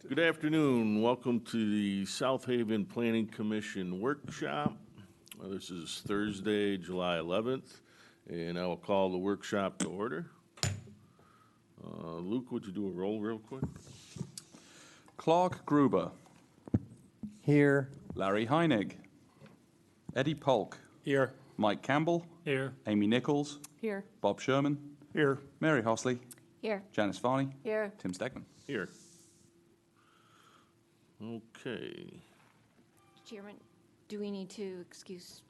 Good afternoon. Welcome to the South Haven Planning Commission workshop. This is Thursday, July 11th, and I will call the workshop to order. Luke, would you do a roll real quick? Clark Gruber. Here. Larry Heinig. Eddie Polk. Here. Mike Campbell. Here. Amy Nichols. Here. Bob Sherman. Here. Mary Hosley. Here. Janice Varney. Here. Tim Stegman. Here. Okay. Chairman, do we need to excuse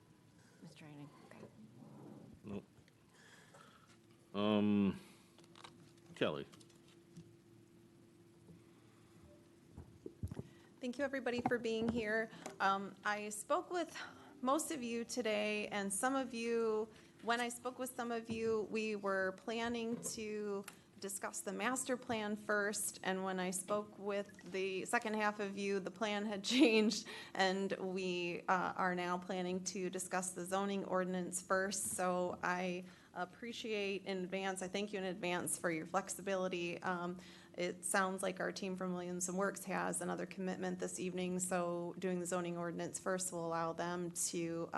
Mr. Heinig? Okay. Kelly. Thank you, everybody, for being here. I spoke with most of you today, and some of you, when I spoke with some of you, we were planning to discuss the master plan first, and when I spoke with the second half of you, the plan had changed, and we are now planning to discuss the zoning ordinance first. So I appreciate in advance, I thank you in advance for your flexibility. It sounds like our team from Williamson Works has another commitment this evening, so doing the zoning ordinance first will allow them to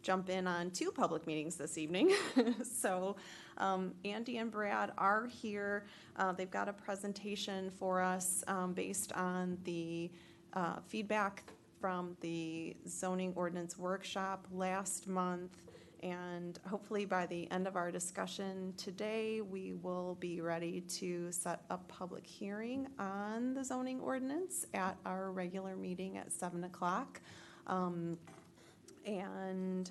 jump in on 2 public meetings this evening. So Andy and Brad are here. They've got a presentation for us based on the feedback from the zoning ordinance workshop last month. And hopefully by the end of our discussion today, we will be ready to set a public hearing on the zoning ordinance at our regular meeting at 7 o'clock. And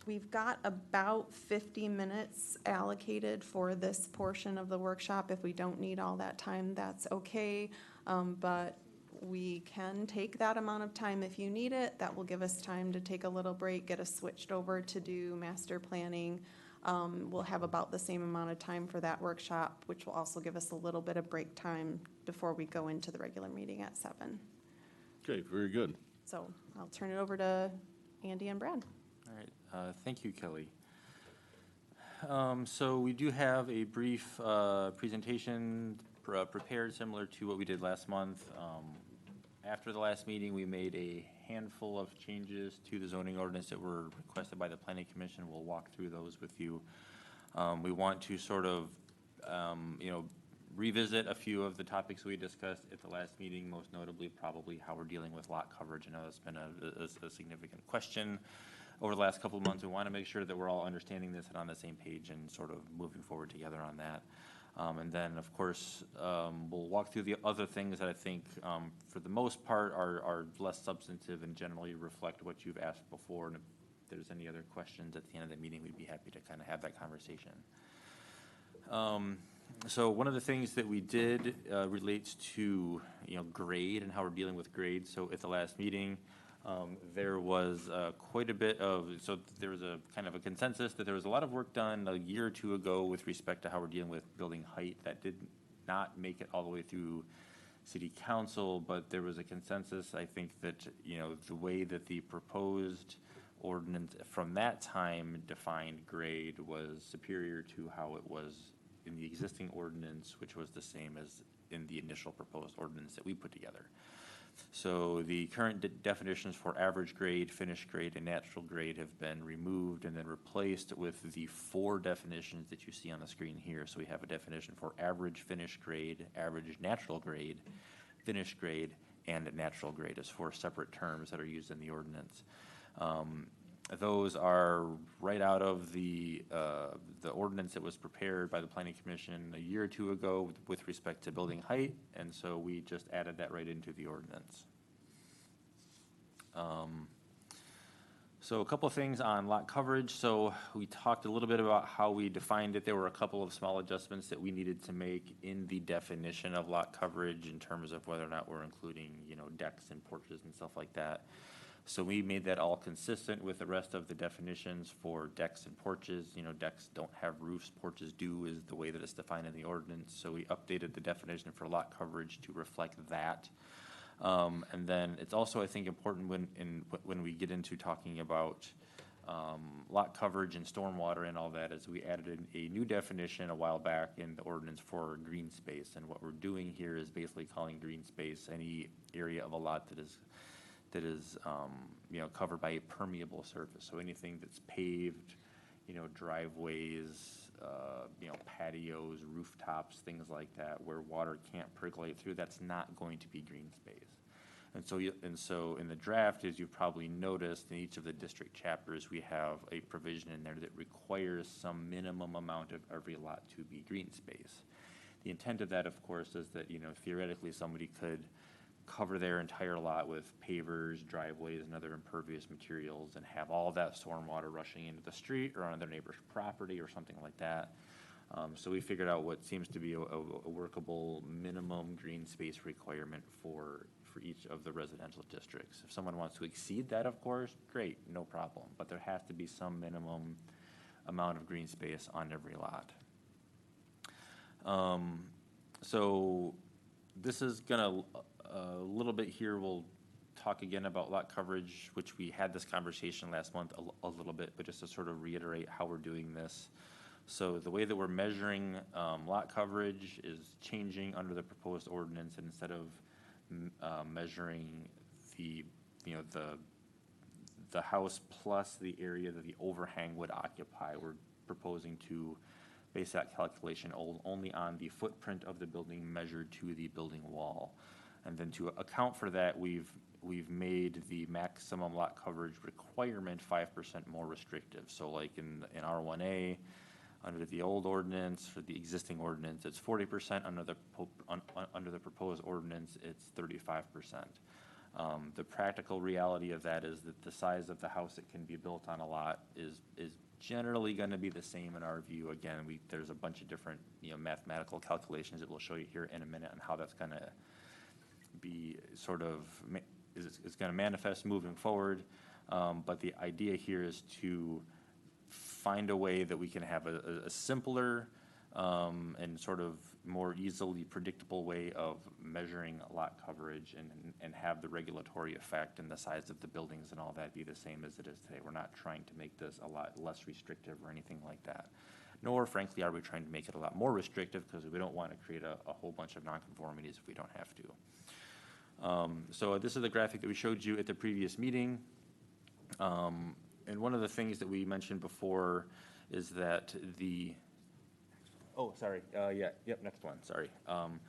we've got about 50 minutes allocated for this portion of the workshop. If we don't need all that time, that's okay. But we can take that amount of time if you need it. That will give us time to take a little break, get us switched over to do master planning. We'll have about the same amount of time for that workshop, which will also give us a little bit of break time before we go into the regular meeting at 7. Okay, very good. So I'll turn it over to Andy and Brad. All right. Thank you, Kelly. So we do have a brief presentation prepared similar to what we did last month. After the last meeting, we made a handful of changes to the zoning ordinance that were requested by the Planning Commission. We'll walk through those with you. We want to sort of, revisit a few of the topics we discussed at the last meeting, most notably probably how we're dealing with lot coverage. I know that's been a significant question over the last couple of months. We want to make sure that we're all understanding this and on the same page and sort of moving forward together on that. And then, of course, we'll walk through the other things that I think, for the most part, are less substantive and generally reflect what you've asked before. And if there's any other questions at the end of the meeting, we'd be happy to kind of have that conversation. So one of the things that we did relates to, grade and how we're dealing with grade. So at the last meeting, there was quite a bit of, so there was a kind of a consensus that there was a lot of work done a year or 2 ago with respect to how we're dealing with building height that did not make it all the way through City Council, but there was a consensus, I think, that, the way that the proposed ordinance from that time defined grade was superior to how it was in the existing ordinance, which was the same as in the initial proposed ordinance that we put together. So the current definitions for average grade, finished grade, and natural grade have been removed and then replaced with the 4 definitions that you see on the screen here. So we have a definition for average finished grade, average natural grade, finished grade, and natural grade as 4 separate terms that are used in the ordinance. Those are right out of the ordinance that was prepared by the Planning Commission a year or 2 ago with respect to building height, and so we just added that right into the ordinance. So a couple of things on lot coverage. So we talked a little bit about how we defined it. There were a couple of small adjustments that we needed to make in the definition of lot coverage in terms of whether or not we're including, decks and porches and stuff like that. So we made that all consistent with the rest of the definitions for decks and porches. Decks don't have roofs, porches do, is the way that it's defined in the ordinance. So we updated the definition for lot coverage to reflect that. And then it's also, I think, important when we get into talking about lot coverage and stormwater and all that is we added a new definition a while back in the ordinance for green space. And what we're doing here is basically calling green space any area of a lot that is, covered by a permeable surface. So anything that's paved, driveways, patios, rooftops, things like that, where water can't percolate through, that's not going to be green space. And so in the draft, as you've probably noticed, in each of the district chapters, we have a provision in there that requires some minimum amount of every lot to be green space. The intent of that, of course, is that, theoretically, somebody could cover their entire lot with pavers, driveways, and other impervious materials and have all that stormwater rushing into the street or on their neighbor's property or something like that. So we figured out what seems to be a workable minimum green space requirement for each of the residential districts. If someone wants to exceed that, of course, great, no problem. But there has to be some minimum amount of green space on every lot. So this is gonna, a little bit here, we'll talk again about lot coverage, which we had this conversation last month a little bit, but just to sort of reiterate how we're doing this. So the way that we're measuring lot coverage is changing under the proposed ordinance, and instead of measuring the house plus the area that the overhang would occupy, we're proposing to base that calculation only on the footprint of the building measured to the building wall. And then to account for that, we've made the maximum lot coverage requirement 5% more restrictive. So like in R1A, under the old ordinance, for the existing ordinance, it's 40%. Under the proposed ordinance, it's 35%. The practical reality of that is that the size of the house that can be built on a lot is generally going to be the same in our view. Again, there's a bunch of different mathematical calculations that we'll show you here in a minute on how that's going to be sort of is going to manifest moving forward. But the idea here is to find a way that we can have a simpler and sort of more easily predictable way of measuring lot coverage and have the regulatory effect and the size of the buildings and all that be the same as it is today. We're not trying to make this a lot less restrictive or anything like that. Nor, frankly, are we trying to make it a lot more restrictive, because we don't want to create a whole bunch of nonconformities if we don't have to. So this is the graphic that we showed you at the previous meeting. And one of the things that we mentioned before is that next one, sorry. One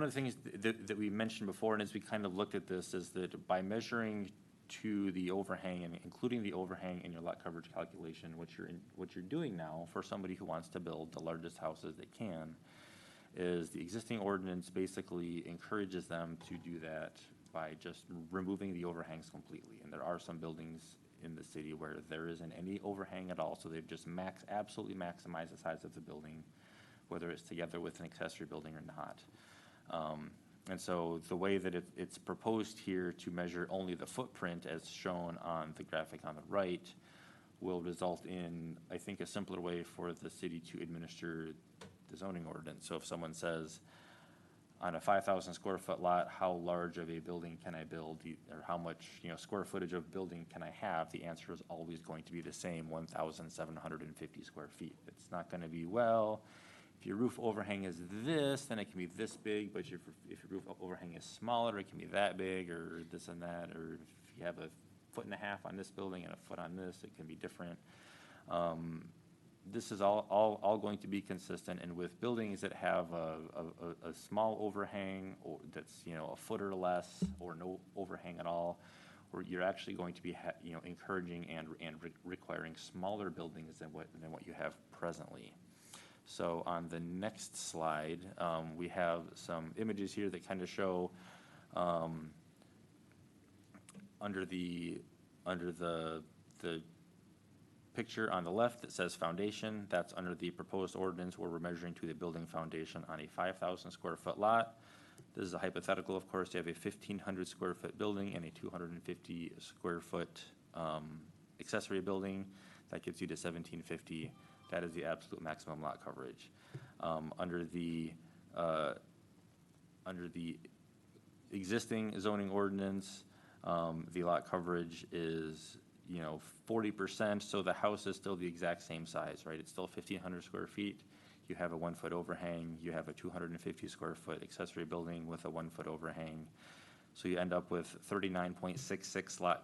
of the things that we mentioned before, and as we kind of looked at this, is that by measuring to the overhang and including the overhang in your lot coverage calculation, what you're doing now for somebody who wants to build the largest houses they can, is the existing ordinance basically encourages them to do that by just removing the overhangs completely. And there are some buildings in the city where there isn't any overhang at all, so they've just absolutely maximized the size of the building, whether it's together with an accessory building or not. And so the way that it's proposed here to measure only the footprint, as shown on the graphic on the right, will result in, I think, a simpler way for the city to administer the zoning ordinance. So if someone says, on a 5,000 square foot lot, how large of a building can I build, or how much square footage of building can I have? The answer is always going to be the same, 1,750 square feet. It's not going to be, well, if your roof overhang is this, then it can be this big, but if your roof overhang is smaller, it can be that big, or this and that, or if you have a 1.5 feet on this building and a foot on this, it can be different. This is all going to be consistent, and with buildings that have a small overhang, or that's a foot or less, or no overhang at all, where you're actually going to be encouraging and requiring smaller buildings than what you have presently. So on the next slide, we have some images here that kind of show under the picture on the left that says foundation, that's under the proposed ordinance where we're measuring to the building foundation on a 5,000 square foot lot. This is a hypothetical, of course. You have a 1,500 square foot building and a 250 square foot accessory building. That gets you to 1,750. That is the absolute maximum lot coverage. Under the existing zoning ordinance, the lot coverage is 40%, so the house is still the exact same size, right? It's still 1,500 square feet. You have a 1-foot overhang, you have a 250 square foot accessory building with a 1-foot overhang. So you end up with 39.66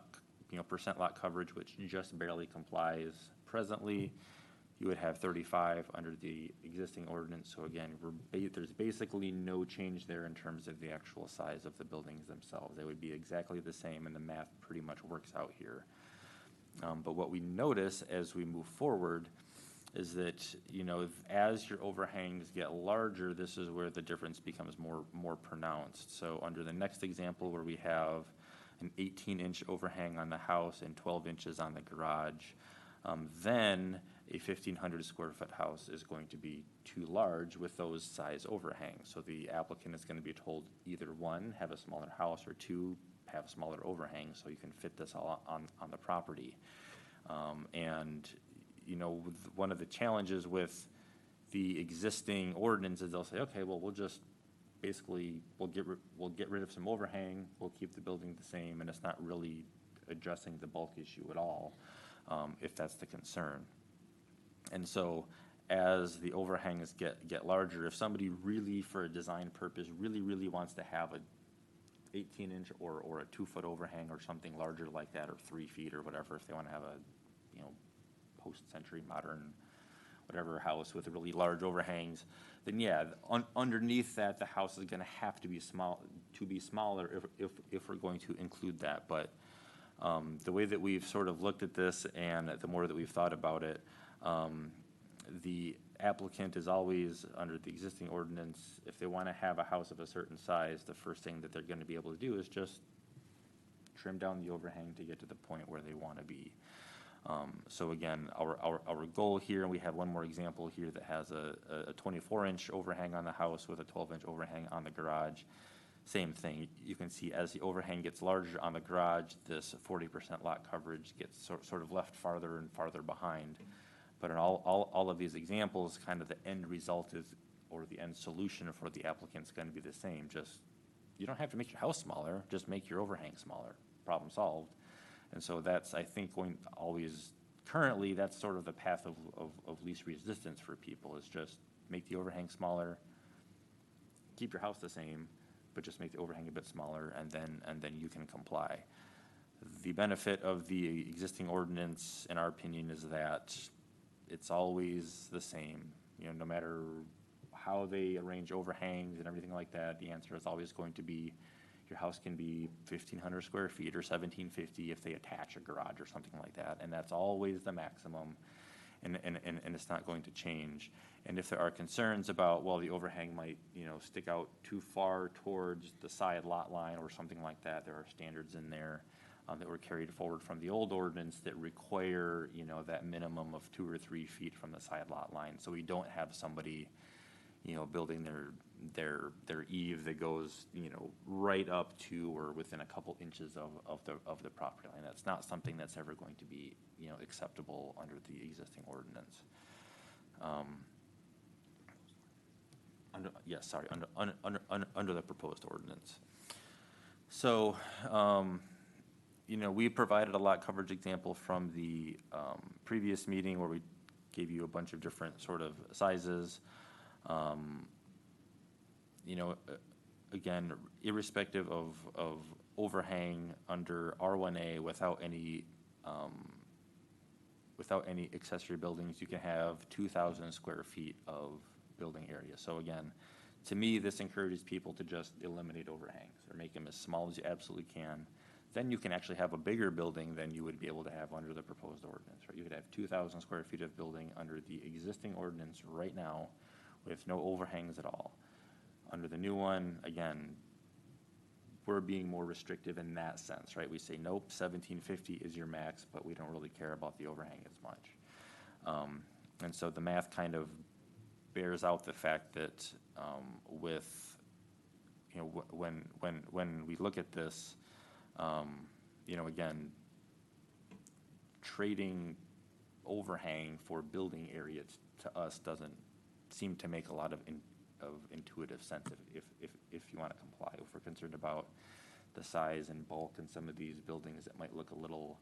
percent lot coverage, which just barely complies presently. You would have 35 under the existing ordinance. So again, there's basically no change there in terms of the actual size of the buildings themselves. They would be exactly the same, and the math pretty much works out here. But what we notice as we move forward is that, as your overhangs get larger, this is where the difference becomes more pronounced. So under the next example, where we have an 18-inch overhang on the house and 12 inches on the garage, then a 1,500 square foot house is going to be too large with those size overhangs. So the applicant is going to be told either one, have a smaller house, or two, have smaller overhangs so you can fit this all on the property. One of the challenges with the existing ordinance is they'll say, okay, well, we'll get rid of some overhang, we'll keep the building the same, and it's not really addressing the bulk issue at all, if that's the concern. And so as the overhangs get larger, if somebody really, for a design purpose, really wants to have a 18-inch or a 2-foot overhang or something larger like that, or 3 feet or whatever, if they want to have a post-century modern whatever house with really large overhangs, then yeah, underneath that, the house is going to have to be smaller if we're going to include that. But the way that we've sort of looked at this, and the more that we've thought about it, the applicant is always, under the existing ordinance, if they want to have a house of a certain size, the first thing that they're going to be able to do is just trim down the overhang to get to the point where they want to be. So again, our goal here, and we have one more example here that has a 24-inch overhang on the house with a 12-inch overhang on the garage. Same thing. You can see as the overhang gets larger on the garage, this 40% lot coverage gets sort of left farther and farther behind. But in all of these examples, kind of the end result is, or the end solution for the applicant is going to be the same. Just, you don't have to make your house smaller, just make your overhang smaller. Problem solved. And so that's, I think, currently, that's sort of the path of least resistance for people, is just make the overhang smaller, keep your house the same, but just make the overhang a bit smaller, and then you can comply. The benefit of the existing ordinance, in our opinion, is that it's always the same. No matter how they arrange overhangs and everything like that, the answer is always going to be, your house can be 1,500 square feet or 1,750 if they attach a garage or something like that, and that's always the maximum, and it's not going to change. And if there are concerns about, well, the overhang might, stick out too far towards the side lot line or something like that, there are standards in there that were carried forward from the old ordinance that require, that minimum of 2 or 3 feet from the side lot line. So we don't have somebody, building their eave that goes, right up to or within a couple inches of the property line. That's not something that's ever going to be, acceptable under the existing ordinance. Under the proposed ordinance. So, we provided a lot coverage example from the previous meeting where we gave you a bunch of different sort of sizes. Again, irrespective of overhang under R1A without any accessory buildings, you can have 2,000 square feet of building area. So again, to me, this encourages people to just eliminate overhangs or make them as small as you absolutely can. Then you can actually have a bigger building than you would be able to have under the proposed ordinance, right? You could have 2,000 square feet of building under the existing ordinance right now with no overhangs at all. Under the new one, again, we're being more restrictive in that sense, right? We say, nope, 1,750 is your max, but we don't really care about the overhang as much. And so the math kind of bears out the fact that when we look at this, again, trading overhang for building area to us doesn't seem to make a lot of intuitive sense if you want to comply. If we're concerned about the size and bulk in some of these buildings that might look a little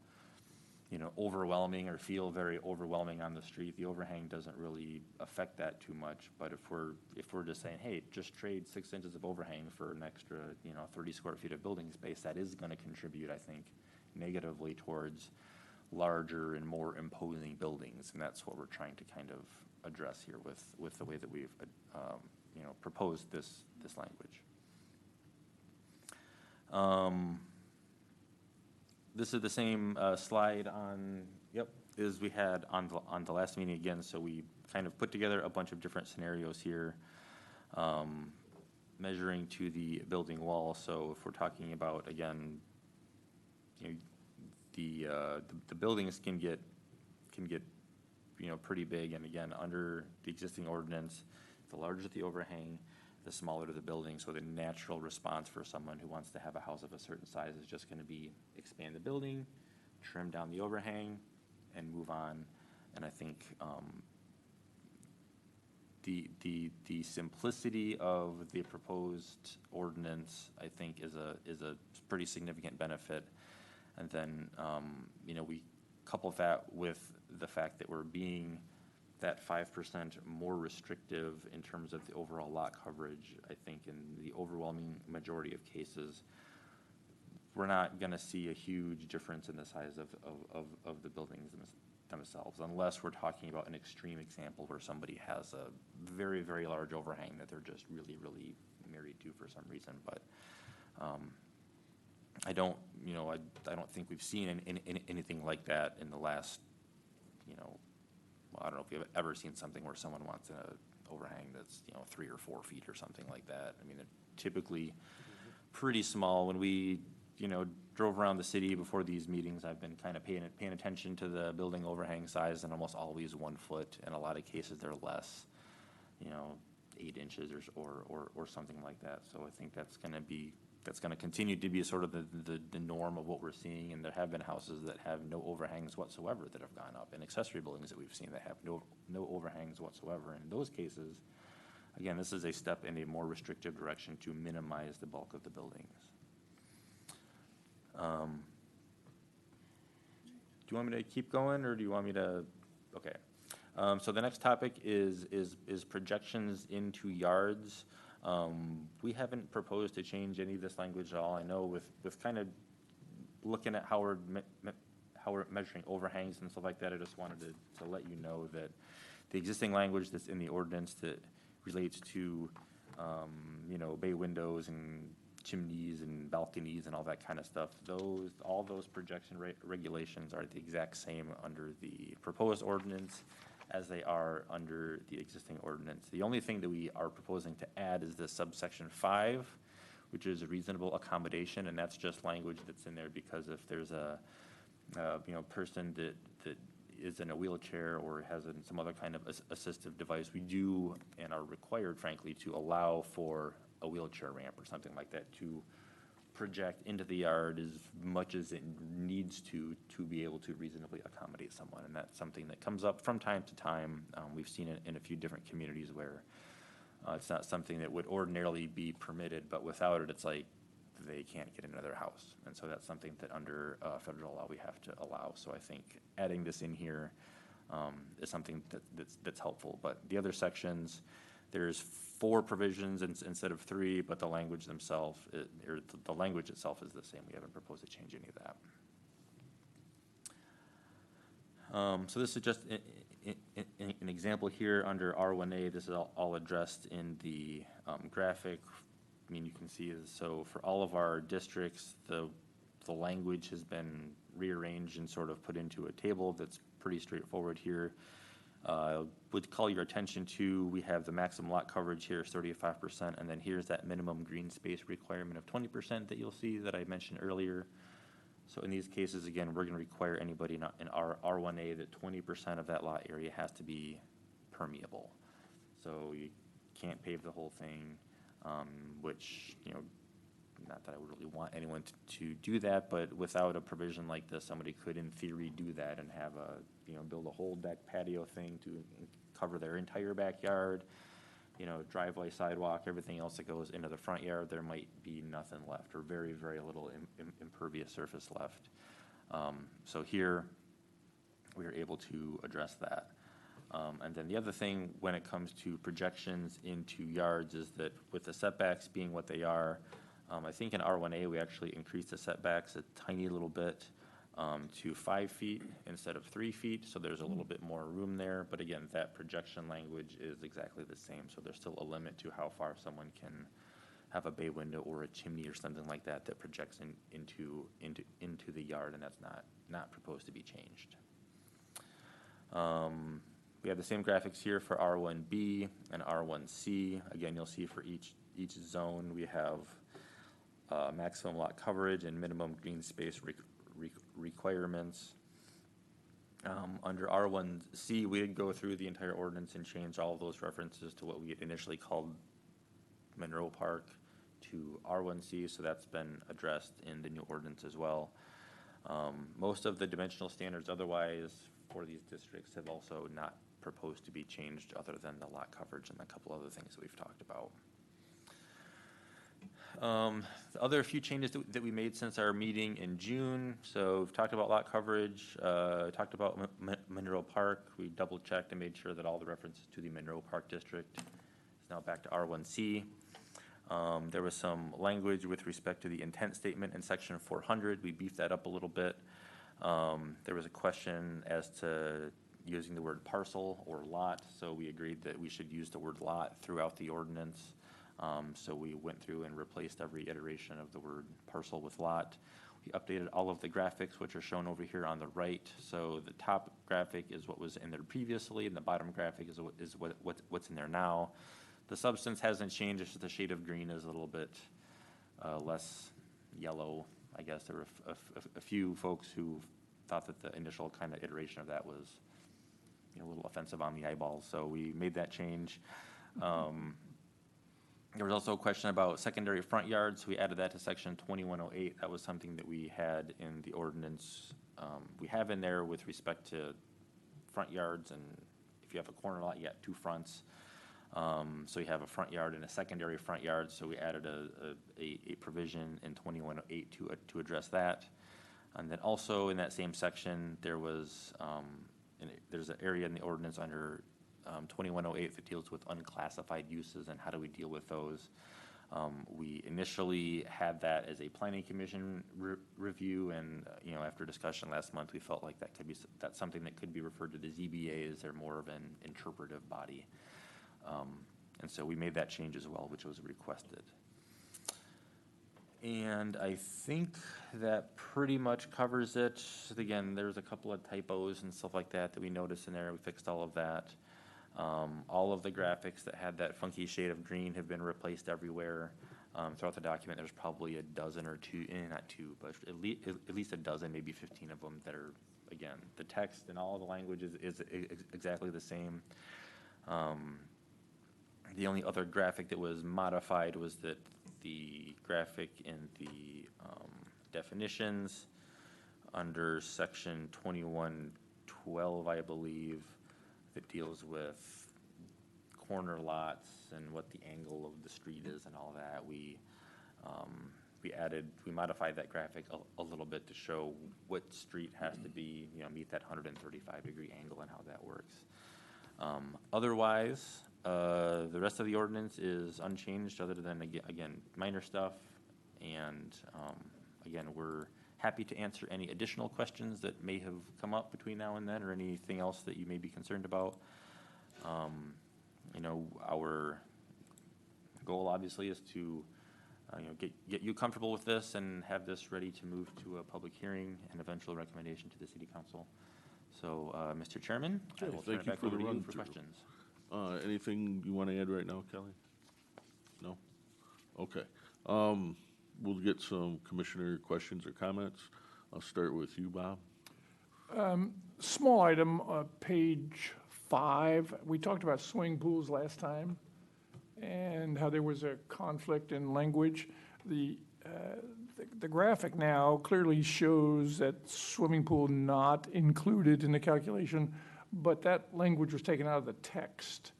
overwhelming or feel very overwhelming on the street. The overhang doesn't really affect that too much, but if we're just saying, hey, just trade 6 inches of overhang for an extra, 30 square feet of building space, that is gonna contribute, I think, negatively towards larger and more imposing buildings, and that's what we're trying to kind of address here with the way that we've, proposed this language. This is the same slide as we had on the last meeting again, so we kind of put together a bunch of different scenarios here, measuring to the building wall. So if we're talking about, again, the buildings can get pretty big, and again, under the existing ordinance, the larger the overhang, the smaller the building, so the natural response for someone who wants to have a house of a certain size is just gonna be expand the building, trim down the overhang, and move on. And I think the simplicity of the proposed ordinance, I think, is a pretty significant benefit. And then, we couple that with the fact that we're being that 5% more restrictive in terms of the overall lot coverage. I think in the overwhelming majority of cases, we're not gonna see a huge difference in the size of the buildings themselves, unless we're talking about an extreme example where somebody has a very, very large overhang that they're just really, really married to for some reason. But I don't think we've seen anything like that in the last, I don't know if you've ever seen something where someone wants an overhang that's, 3 or 4 feet or something like that. I mean, they're typically pretty small. When we, drove around the city before these meetings, I've been kind of paying attention to the building overhang size, and almost always 1 foot. In a lot of cases, they're less, 8 inches or something like that. So I think that's gonna continue to be sort of the norm of what we're seeing, and there have been houses that have no overhangs whatsoever that have gone up, and accessory buildings that we've seen that have no overhangs whatsoever. In those cases, again, this is a step in a more restrictive direction to minimize the bulk of the buildings. Do you want me to keep going, or do you want me to? Okay. So the next topic is projections into yards. We haven't proposed to change any of this language at all. I know with kind of looking at how we're measuring overhangs and stuff like that, I just wanted to let you know that the existing language that's in the ordinance that relates to, bay windows and chimneys and balconies and all that kind of stuff, all those projection regulations are the exact same under the proposed ordinance as they are under the existing ordinance. The only thing that we are proposing to add is the subsection 5, which is a reasonable accommodation, and that's just language that's in there because if there's a person that is in a wheelchair or has some other kind of assistive device, we do and are required, frankly, to allow for a wheelchair ramp or something like that to project into the yard as much as it needs to be able to reasonably accommodate someone. And that's something that comes up from time to time. We've seen it in a few different communities where it's not something that would ordinarily be permitted, but without it, it's like they can't get into their house. And so that's something that under federal law we have to allow. So I think adding this in here is something that's helpful. But the other sections, there's 4 provisions instead of 3, but the language themselves, the language itself is the same. We haven't proposed to change any of that. So this is just an example here under R1A. This is all addressed in the graphic. I mean, you can see this. So for all of our districts, the language has been rearranged and sort of put into a table that's pretty straightforward here. Would call your attention to, we have the maximum lot coverage here is 35%, and then here's that minimum green space requirement of 20% that you'll see that I mentioned earlier. So in these cases, again, we're going to require anybody not in our R1A that 20% of that lot area has to be permeable. So you can't pave the whole thing, which, not that I would really want anyone to do that, but without a provision like this, somebody could in theory do that and have build a whole deck patio thing to cover their entire backyard, driveway, sidewalk, everything else that goes into the front yard. There might be nothing left or very, very little impervious surface left. So here, we were able to address that. And then the other thing, when it comes to projections into yards, is that with the setbacks being what they are, I think in R1A, we actually increased the setbacks a tiny little bit to 5 feet instead of 3 feet, so there's a little bit more room there. But again, that projection language is exactly the same, so there's still a limit to how far someone can have a bay window or a chimney or something like that that projects into the yard, and that's not proposed to be changed. We have the same graphics here for R1B and R1C. Again, you'll see for each zone, we have maximum lot coverage and minimum green space requirements. Under R1C, we did go through the entire ordinance and change all of those references to what we had initially called Monroe Park to R1C, so that's been addressed in the new ordinance as well. Most of the dimensional standards otherwise for these districts have also not proposed to be changed, other than the lot coverage and a couple other things that we've talked about. The other few changes that we made since our meeting in June, so we've talked about lot coverage, talked about Monroe Park. We double checked and made sure that all the references to the Monroe Park District is now back to R1C. There was some language with respect to the intent statement in section 400. We beefed that up a little bit. There was a question as to using the word parcel or lot, so we agreed that we should use the word lot throughout the ordinance. So we went through and replaced every iteration of the word parcel with lot. We updated all of the graphics, which are shown over here on the right. So the top graphic is what was in there previously, and the bottom graphic is what's in there now. The substance hasn't changed, it's just the shade of green is a little bit less yellow. I guess there were a few folks who thought that the initial kind of iteration of that was, a little offensive on the eyeballs, so we made that change. There was also a question about secondary front yards. We added that to section 2108. That was something that we had in the ordinance. We have in there with respect to front yards, and if you have a corner lot, you got 2 fronts. So you have a front yard and a secondary front yard, so we added a provision in 2108 to address that. And then also in that same section, there's an area in the ordinance under 2108 that deals with unclassified uses and how do we deal with those. We initially had that as a planning commission review, and after discussion last month, we felt like that's something that could be referred to the ZBA, as they're more of an interpretive body. And so we made that change as well, which was requested. And I think that pretty much covers it. Again, there's a couple of typos and stuff like that we noticed in there. We fixed all of that. All of the graphics that had that funky shade of green have been replaced everywhere. Throughout the document, there's probably a dozen or two, not two, but at least a dozen, maybe 15 of them that are, again, the text and all of the language is exactly the same. The only other graphic that was modified was that the graphic in the definitions under section 2112, I believe, that deals with corner lots and what the angle of the street is and all that. We modified that graphic a little bit to show what street has to be, meet that 135-degree angle and how that works. Otherwise, the rest of the ordinance is unchanged, other than, again, minor stuff. And again, we're happy to answer any additional questions that may have come up between now and then, or anything else that you may be concerned about. Our goal obviously is to get you comfortable with this and have this ready to move to a public hearing and eventual recommendation to the city council. So, Mr. Chairman, I will turn it back over to you for questions. Anything you want to add right now, Kelly? No? Okay. We'll get some commissioner questions or comments. I'll start with you, Bob. Small item, page 5. We talked about swimming pools last time and how there was a conflict in language. The graphic now clearly shows that swimming pool not included in the calculation, but that language was taken out of the text.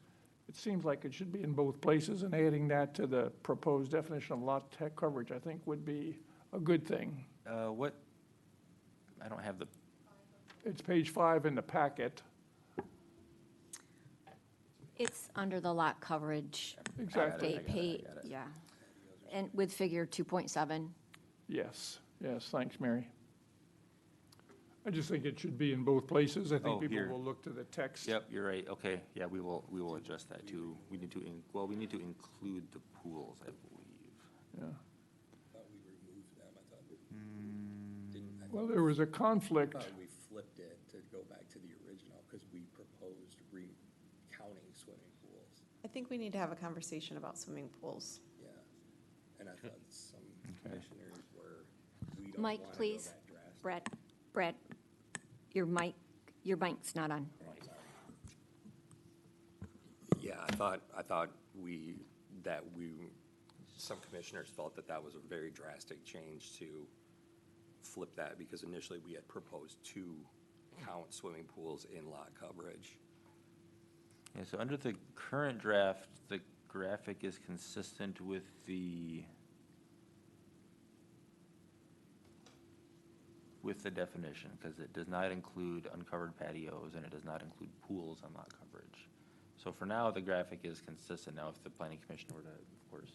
It seems like it should be in both places, and adding that to the proposed definition of lot tech coverage, I think, would be a good thing. I don't have the It's page 5 in the packet. It's under the lot coverage Exactly. update page, yeah. And with figure 2.7. Yes, yes, thanks, Mary. I just think it should be in both places. I Oh, think people here. will look to the text. Yep, you're right, okay, yeah, we will adjust that too. We need to, we need to include the pools, I believe. Yeah. Thought we removed them, I thought, didn't, I Well, there was a conflict. thought we flipped it to go back to the original, because we proposed recounting swimming pools, I think we need to have a conversation about swimming pools. yeah. And I thought some commissioners were, we don't Mike, wanna go please. that drastic. Brett, your mic's not on. Yeah, I thought some commissioners felt that that was a very drastic change to flip that, because initially we had proposed to count swimming pools in lot coverage. Yeah, so under the current draft, the graphic is consistent with the definition, because it does not include uncovered patios and it does not include pools on lot coverage. So for now, the graphic is consistent. Now, if the planning commission were to, of course,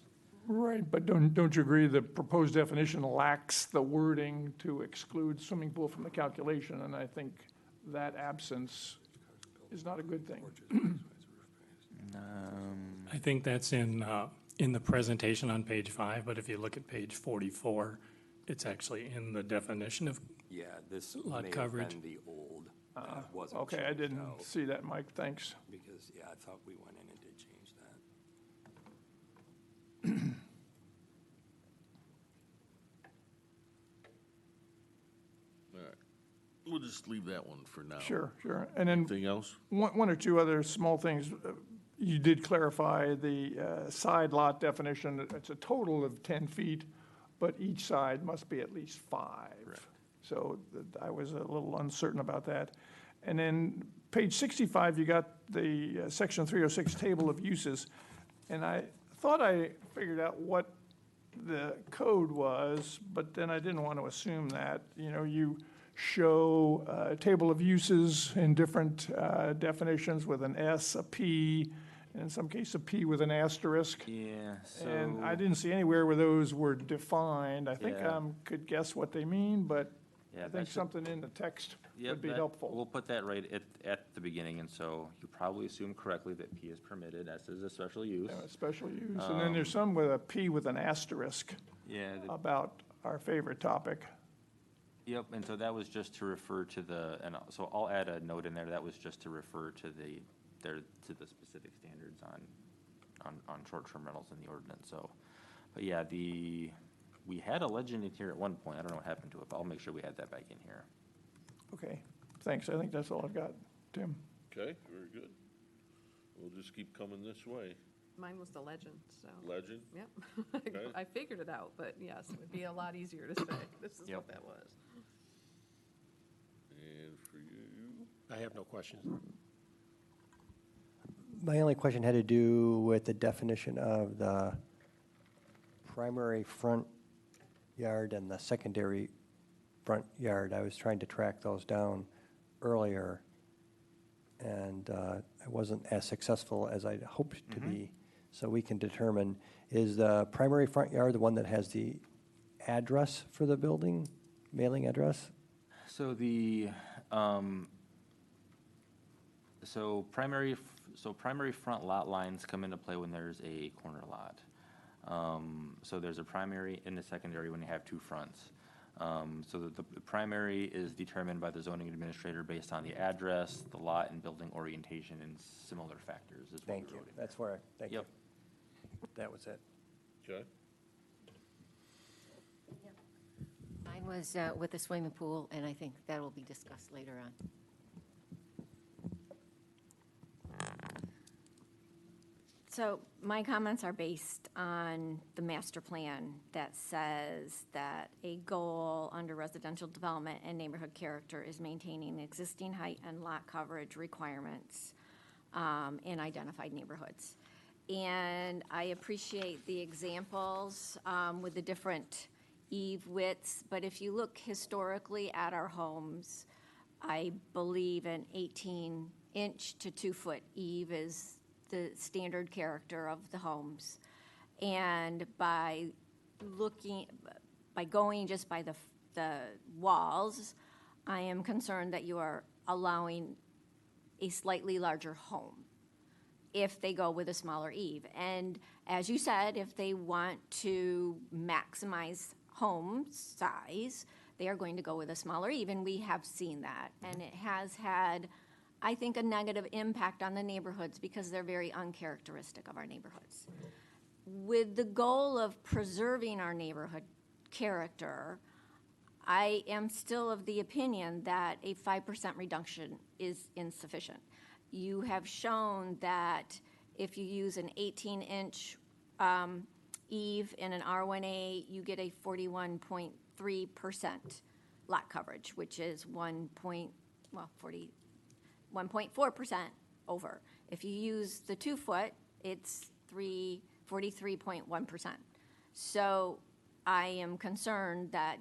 Right, but don't you agree the proposed definition lacks the wording to exclude swimming pool from the calculation? And I think that absence is not a good thing. I think that's in the presentation on page 5, but if you look at page 44, it's actually in the definition of, Yeah, this Lot may have coverage. been the old, that wasn't Okay, I changed didn't out, see that, Mike, thanks. because, yeah, I thought we went in and did change that. All right. We'll just leave that one for now. Sure, sure. And then Anything else? one or two other small things. You did clarify the side lot definition. It's a total of 10 feet, but each side must be at least 5. So I was a little uncertain about that. And then page 65, you got the section 306 table of uses. And I thought I figured out what the code was, but then I didn't want to assume that. You know, you show a table of uses in different definitions with an S, a P, and in some case a P with an asterisk. yeah, so. And I didn't see anywhere where those were defined. I think Yeah. could guess what they mean, but Yeah, I that think should- something in the text Yep, would be that- helpful. We'll put that right at the beginning, and so you probably assume correctly that P is permitted, as is a special use. Special use. And then there's some with a P with an asterisk Yeah, about our favorite topic. yep, and so that was just to refer to the, and so I'll add a note in there, that was just to refer to to the specific standards on short-term rentals in the ordinance, so. But yeah, we had a legend in here at one point, I don't know what happened to it, but I'll make sure we add that back in here. Okay, thanks. I think that's all I've got. Tim? Okay, very good. We'll just keep coming this way. Mine was the legend, so. Legend? Yep. Okay. I figured it out, but yes, it would be a lot easier to say, this is Yep. what that was. And for you? I have no questions. My only question had to do with the definition of the primary front yard and the secondary front yard. I was trying to track those down earlier, and I wasn't as successful as I'd hoped to be. So we can determine, is the primary front yard the one that has the address for the building, mailing address? So primary front lot lines come into play when there's a corner lot. So there's a primary and a secondary when you have two fronts. So the primary is determined by the zoning administrator based on the address, the lot and building orientation and similar factors is what Thank we you. wrote in. That's where, thank you. Yep. That was it. Okay. Mine was with the swimming pool, and I think that will be discussed later on. So my comments are based on the master plan that says that a goal under residential development and neighborhood character is maintaining existing height and lot coverage requirements in identified neighborhoods. And I appreciate the examples with the different eave widths, but if you look historically at our homes, I believe an 18-inch to 2-foot eave is the standard character of the homes. And by going just by the walls, I am concerned that you are allowing a slightly larger home if they go with a smaller eave. And as you said, if they want to maximize home size, they are going to go with a smaller eave, and we have seen that. And it has had, I think, a negative impact on the neighborhoods because they're very uncharacteristic of our neighborhoods. With the goal of preserving our neighborhood character, I am still of the opinion that a 5% reduction is insufficient. You have shown that if you use an 18-inch eave in an R1A, you get a 41.3% lot coverage, which is 1.4% over. If you use the 2-foot, it's 43.1%. So I am concerned that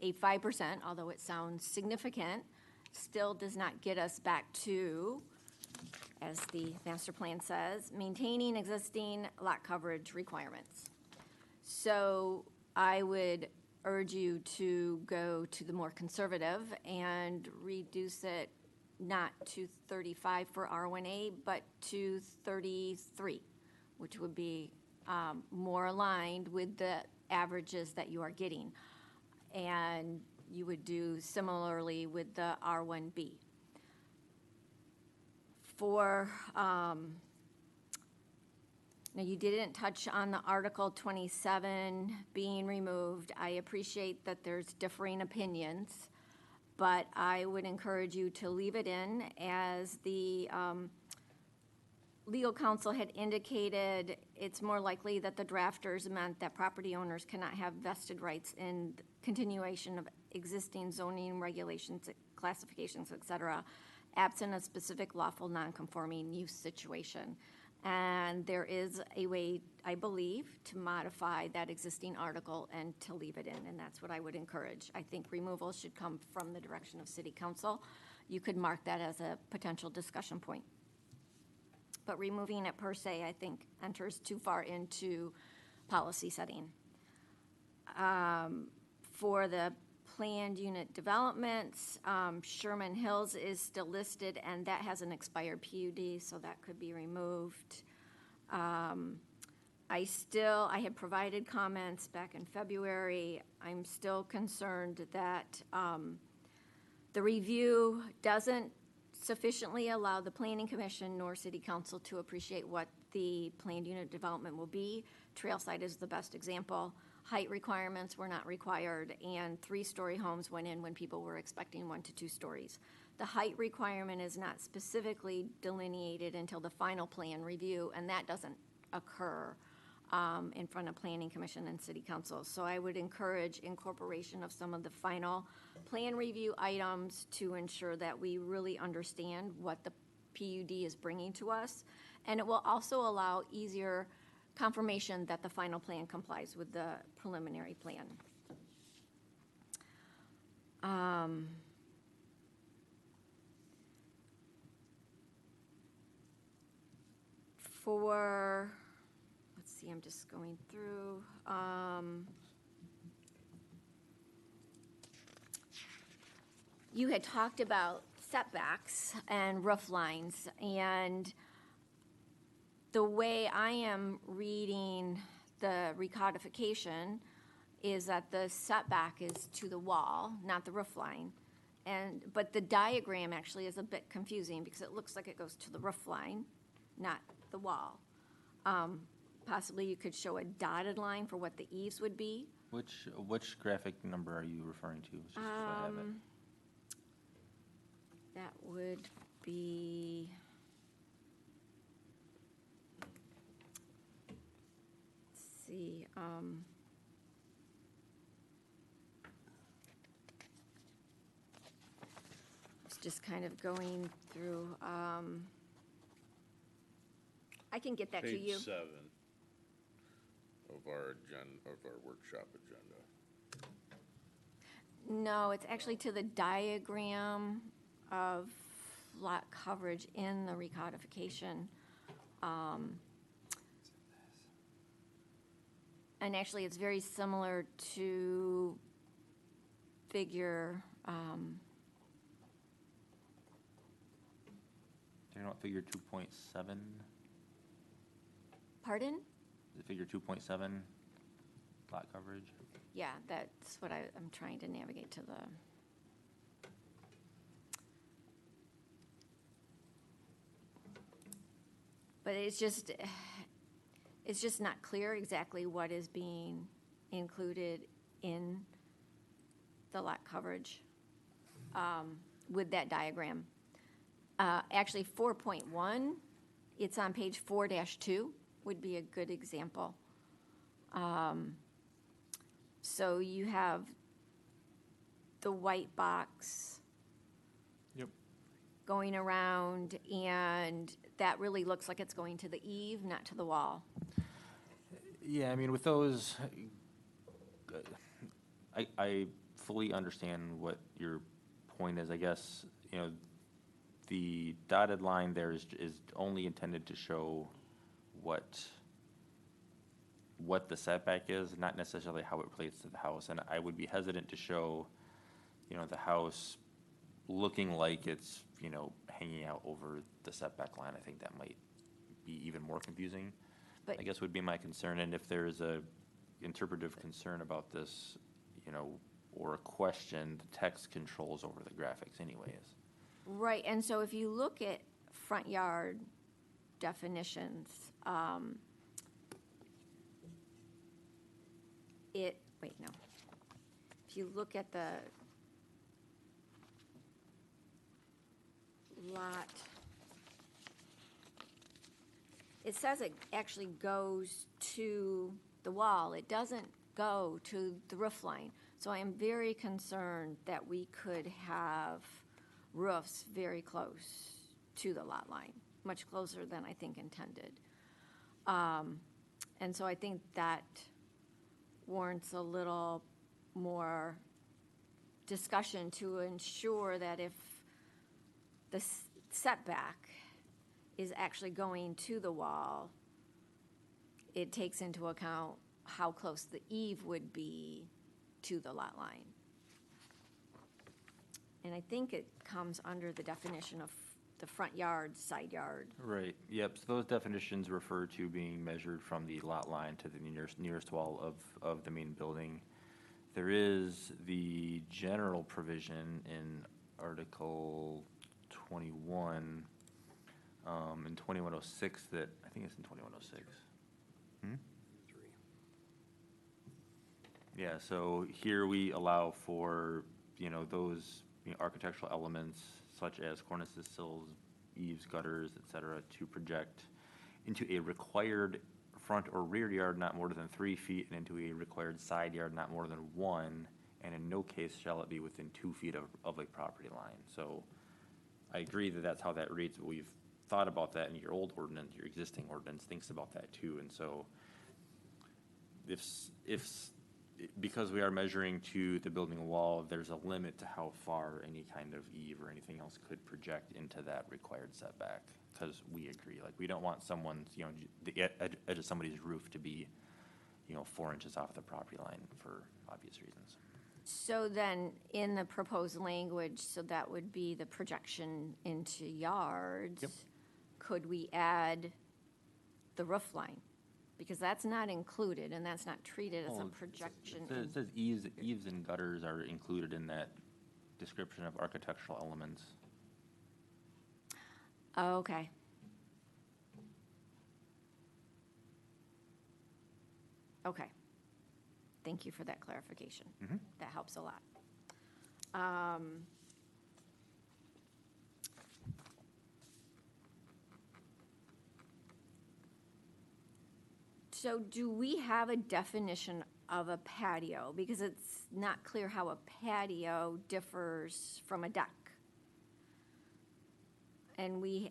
a 5%, although it sounds significant, still does not get us back to, as the master plan says, maintaining existing lot coverage requirements. So I would urge you to go to the more conservative and reduce it not to 35 for R1A, but to 33, which would be more aligned with the averages that you are getting. And you would do similarly with the R1B. For, now you didn't touch on the Article 27 being removed. I appreciate that there's differing opinions, but I would encourage you to leave it in. As the legal counsel had indicated, it's more likely that the drafters meant that property owners cannot have vested rights in continuation of existing zoning regulations, classifications, et cetera, absent a specific lawful nonconforming use situation. And there is a way, I believe, to modify that existing article and to leave it in, and that's what I would encourage. I think removal should come from the direction of City Council. You could mark that as a potential discussion point. But removing it per se, I think, enters too far into policy setting. For the planned unit developments, Sherman Hills is still listed, and that has an expired PUD, so that could be removed. I had provided comments back in February. I'm still concerned that the review doesn't sufficiently allow the Planning Commission nor City Council to appreciate what the planned unit development will be. Trailside is the best example. Height requirements were not required, and 3-story homes went in when people were expecting 1 to 2 stories. The height requirement is not specifically delineated until the final plan review, and that doesn't occur in front of Planning Commission and City Council. So I would encourage incorporation of some of the final plan review items to ensure that we really understand what the PUD is bringing to us. And it will also allow easier confirmation that the final plan complies with the preliminary plan. Let's see, I'm just going through. You had talked about setbacks and roof lines, and the way I am reading the recodification is that the setback is to the wall, not the roof line. But the diagram actually is a bit confusing because it looks like it goes to the roof line, not the wall. Possibly you could show a dotted line for what the eaves would be. Which graphic number are you referring to? Just so I have it. That would be, let's see, it's just kind of going through, I can get that to you. Page 7 of our workshop agenda. No, it's actually to the diagram of lot coverage in the recodification. And actually, it's very similar to figure, Do you know what figure 2.7, pardon? is it figure 2.7 lot coverage? Yeah, that's what I'm trying to navigate to the. But it's just not clear exactly what is being included in the lot coverage with that diagram. Actually, 4.1, it's on page 4-2, would be a good example. So you have the white box Yep. going around, and that really looks like it's going to the eave, not to the wall. Yeah, I mean, with those, I fully understand what your point is. I guess, you know, the dotted line there is only intended to show what the setback is, not necessarily how it relates to the house. And I would be hesitant to show, you know, the house looking like it's, you know, hanging out over the setback line. I think that might be even more confusing. But- I guess would be my concern, and if there's a interpretive concern about this, you know, or a question, the text controls over the graphics anyways. Right, and so if you look at front yard definitions, if you look at the lot, it says it actually goes to the wall. It doesn't go to the roof line. So I am very concerned that we could have roofs very close to the lot line, much closer than I think intended. And so I think that warrants a little more discussion to ensure that if the setback is actually going to the wall, it takes into account how close the eave would be to the lot line. And I think it comes under the definition of the front yard, side yard. Right, yep, so those definitions refer to being measured from the lot line to the nearest wall of the main building. There is the general provision in Article 21, in 2106 that, I think it's in 2106. Yeah, so here we allow for, you know, those, you know, architectural elements such as cornices, sills, eaves, gutters, et cetera, to project into a required front or rear yard not more than 3 feet and into a required side yard not more than 1, and in no case shall it be within 2 feet of a property line. So I agree that that's how that reads, but we've thought about that in your old ordinance, your existing ordinance thinks about that too, and so because we are measuring to the building wall, there's a limit to how far any kind of eave or anything else could project into that required setback. Because we agree, like, we don't want someone's, you know, the edge of somebody's roof to be, you know, 4 inches off the property line for obvious reasons. So then, in the proposed language, so that would be the projection into yards. Yep. Could we add the roof line? Because that's not included, and that's not treated as a Well, projection. It says eaves and gutters are included in that description of architectural elements. Okay. Okay. Thank you for that clarification. Mhm. That helps a lot. So do we have a definition of a patio? Because it's not clear how a patio differs from a deck. And we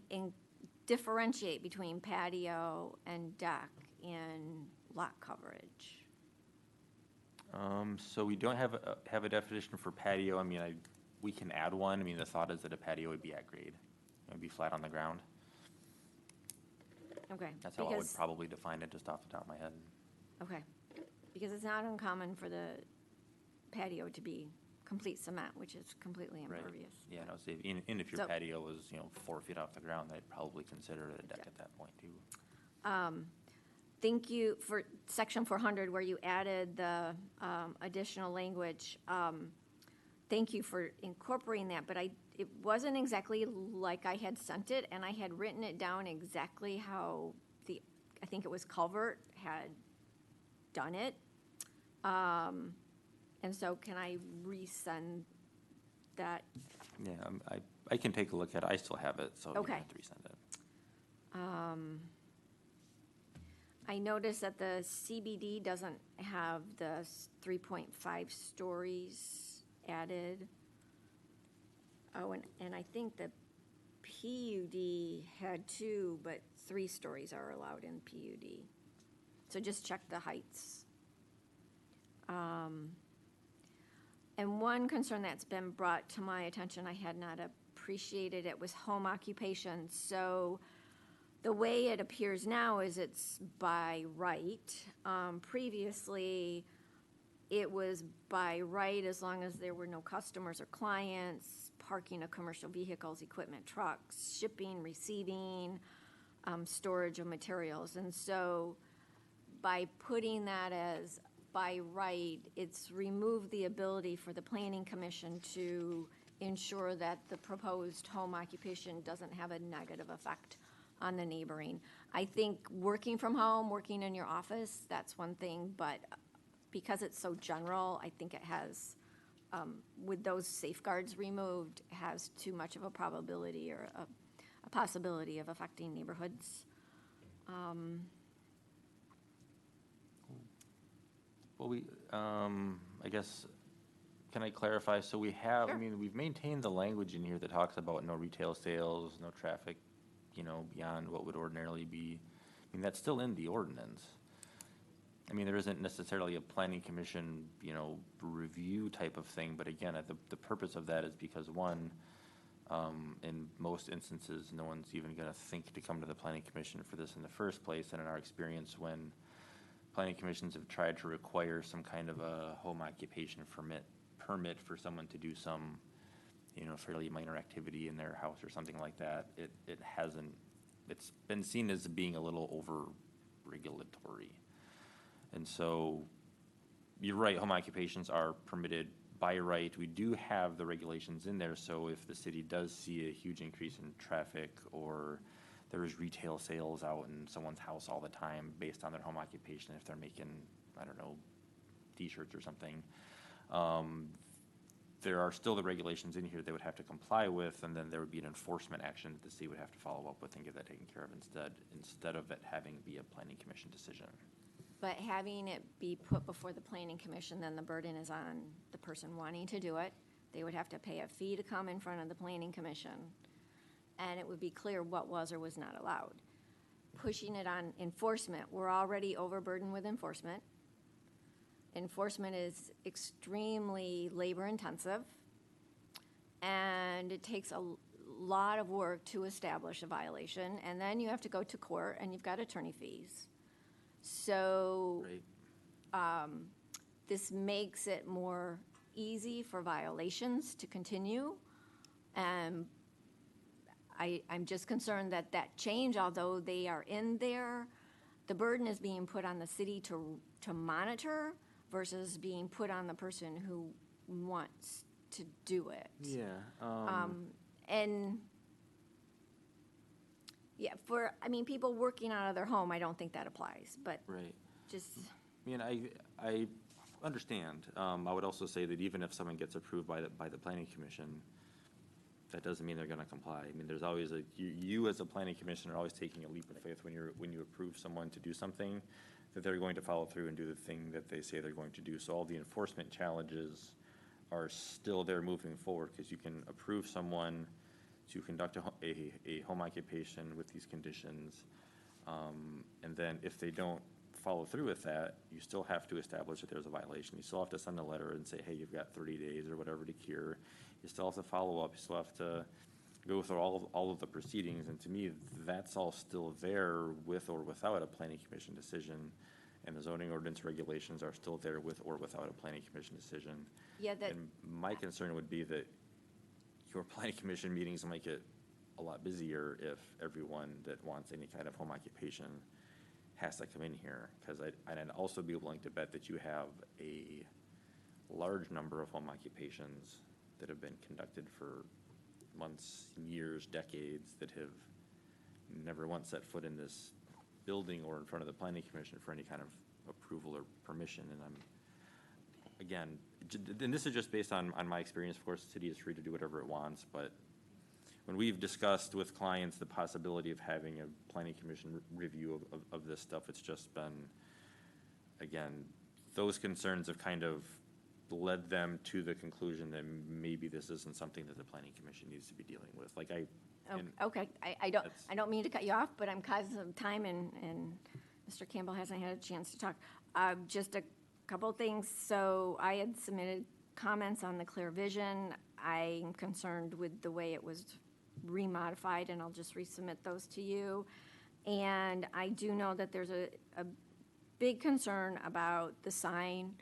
differentiate between patio and deck in lot coverage. So we don't have a definition for patio. I mean, we can add one. I mean, the thought is that a patio would be at grade. It would be flat on the ground. Okay. That's how I would because- probably define it just off the top of my head. Okay, because it's not uncommon for the patio to be complete cement, which is completely Right. impervious. Yeah, no, so and if your So- patio was, 4 feet off the ground, they'd probably consider it a deck Yeah. at that point too. Thank you for section 400 where you added the additional language. Thank you for incorporating that, but it wasn't exactly like I had sent it, and I had written it down exactly how I think it was Culvert had done it. And so can I resend that? Yeah, I can take a look at it. I still have it, so you don't Okay. have to resend it. I noticed that the CBD doesn't have the 3.5 stories added. Oh, and I think the PUD had 2, but 3 stories are allowed in PUD. So just check the heights. And one concern that's been brought to my attention, I had not appreciated it, was home occupation. So the way it appears now is it's by right. Previously, it was by right as long as there were no customers or clients, parking of commercial vehicles, equipment, trucks, shipping, receiving, storage of materials. And so by putting that as by right, it's removed the ability for the planning commission to ensure that the proposed home occupation doesn't have a negative effect on the neighboring. I think working from home, working in your office, that's one thing, but because it's so general, I think it has, with those safeguards removed, has too much of a probability or a possibility of affecting neighborhoods. Well, I guess, can I clarify? So we have, I Sure. mean, we've maintained the language in here that talks about no retail sales, no traffic, beyond what would ordinarily be. I mean, that's still in the ordinance. I mean, there isn't necessarily a planning commission, review type of thing, but again, the purpose of that is because one, in most instances, no one's even gonna think to come to the planning commission for this in the first place, and in our experience, when planning commissions have tried to require some kind of a home occupation permit for someone to do some, fairly minor activity in their house or something like that, it hasn't, it's been seen as being a little over regulatory. And so, you're right, home occupations are permitted by right. We do have the regulations in there, so if the city does see a huge increase in traffic, or there's retail sales out in someone's house all the time based on their home occupation, if they're making, I don't know, t-shirts or something, there are still the regulations in here they would have to comply with, and then there would be an enforcement action that the city would have to follow up with and get that taken care of instead of it having be a planning commission decision. But having it be put before the planning commission, then the burden is on the person wanting to do it. They would have to pay a fee to come in front of the planning commission, and it would be clear what was or was not allowed. Pushing it on enforcement, we're already overburdened with enforcement. Enforcement is extremely labor-intensive, and it takes a lot of work to establish a violation, and then you have to go to court, and you've got attorney fees. So Right. this makes it more easy for violations to continue. And I'm just concerned that that change, although they are in there, the burden is being put on the city to monitor versus being put on the person who wants to do it. Yeah. And, yeah, people working out of their home, I don't think that applies, but Right. just, I mean, I understand. I would also say that even if someone gets approved by the planning commission, that doesn't mean they're gonna comply. I mean, there's always you as a planning commission are always taking a leap of faith when you approve someone to do something, that they're going to follow through and do the thing that they say they're going to do. So all the enforcement challenges are still there moving forward, because you can approve someone to conduct a home occupation with these conditions. And then if they don't follow through with that, you still have to establish that there's a violation. You still have to send a letter and say, hey, you've got 30 days or whatever to cure. You still have to follow up, you still have to go through all of the proceedings, and to me, that's all still there with or without a planning commission decision, and the zoning ordinance regulations are still there with or without a planning commission decision. Yeah, that, And my concern would be that your planning commission meetings might get a lot busier if everyone that wants any kind of home occupation has to come in here, because I'd also be willing to bet that you have a large number of home occupations that have been conducted for months, years, decades, that have never once set foot in this building or in front of the planning commission for any kind of approval or permission, and again, and this is just based on my experience. Of course, the city is free to do whatever it wants, but when we've discussed with clients the possibility of having a planning commission review of this stuff, it's just been, again, those concerns have kind of led them to the conclusion that maybe this isn't something that the planning commission needs to be dealing with. Like okay, I don't mean to cut you off, but I'm causing some time, and Mr. Campbell hasn't had a chance to talk. Just a couple of things. So I had submitted comments on the Clear Vision. I'm concerned with the way it was remodified, and I'll just resubmit those to you. And I do know that there's a big concern about the sign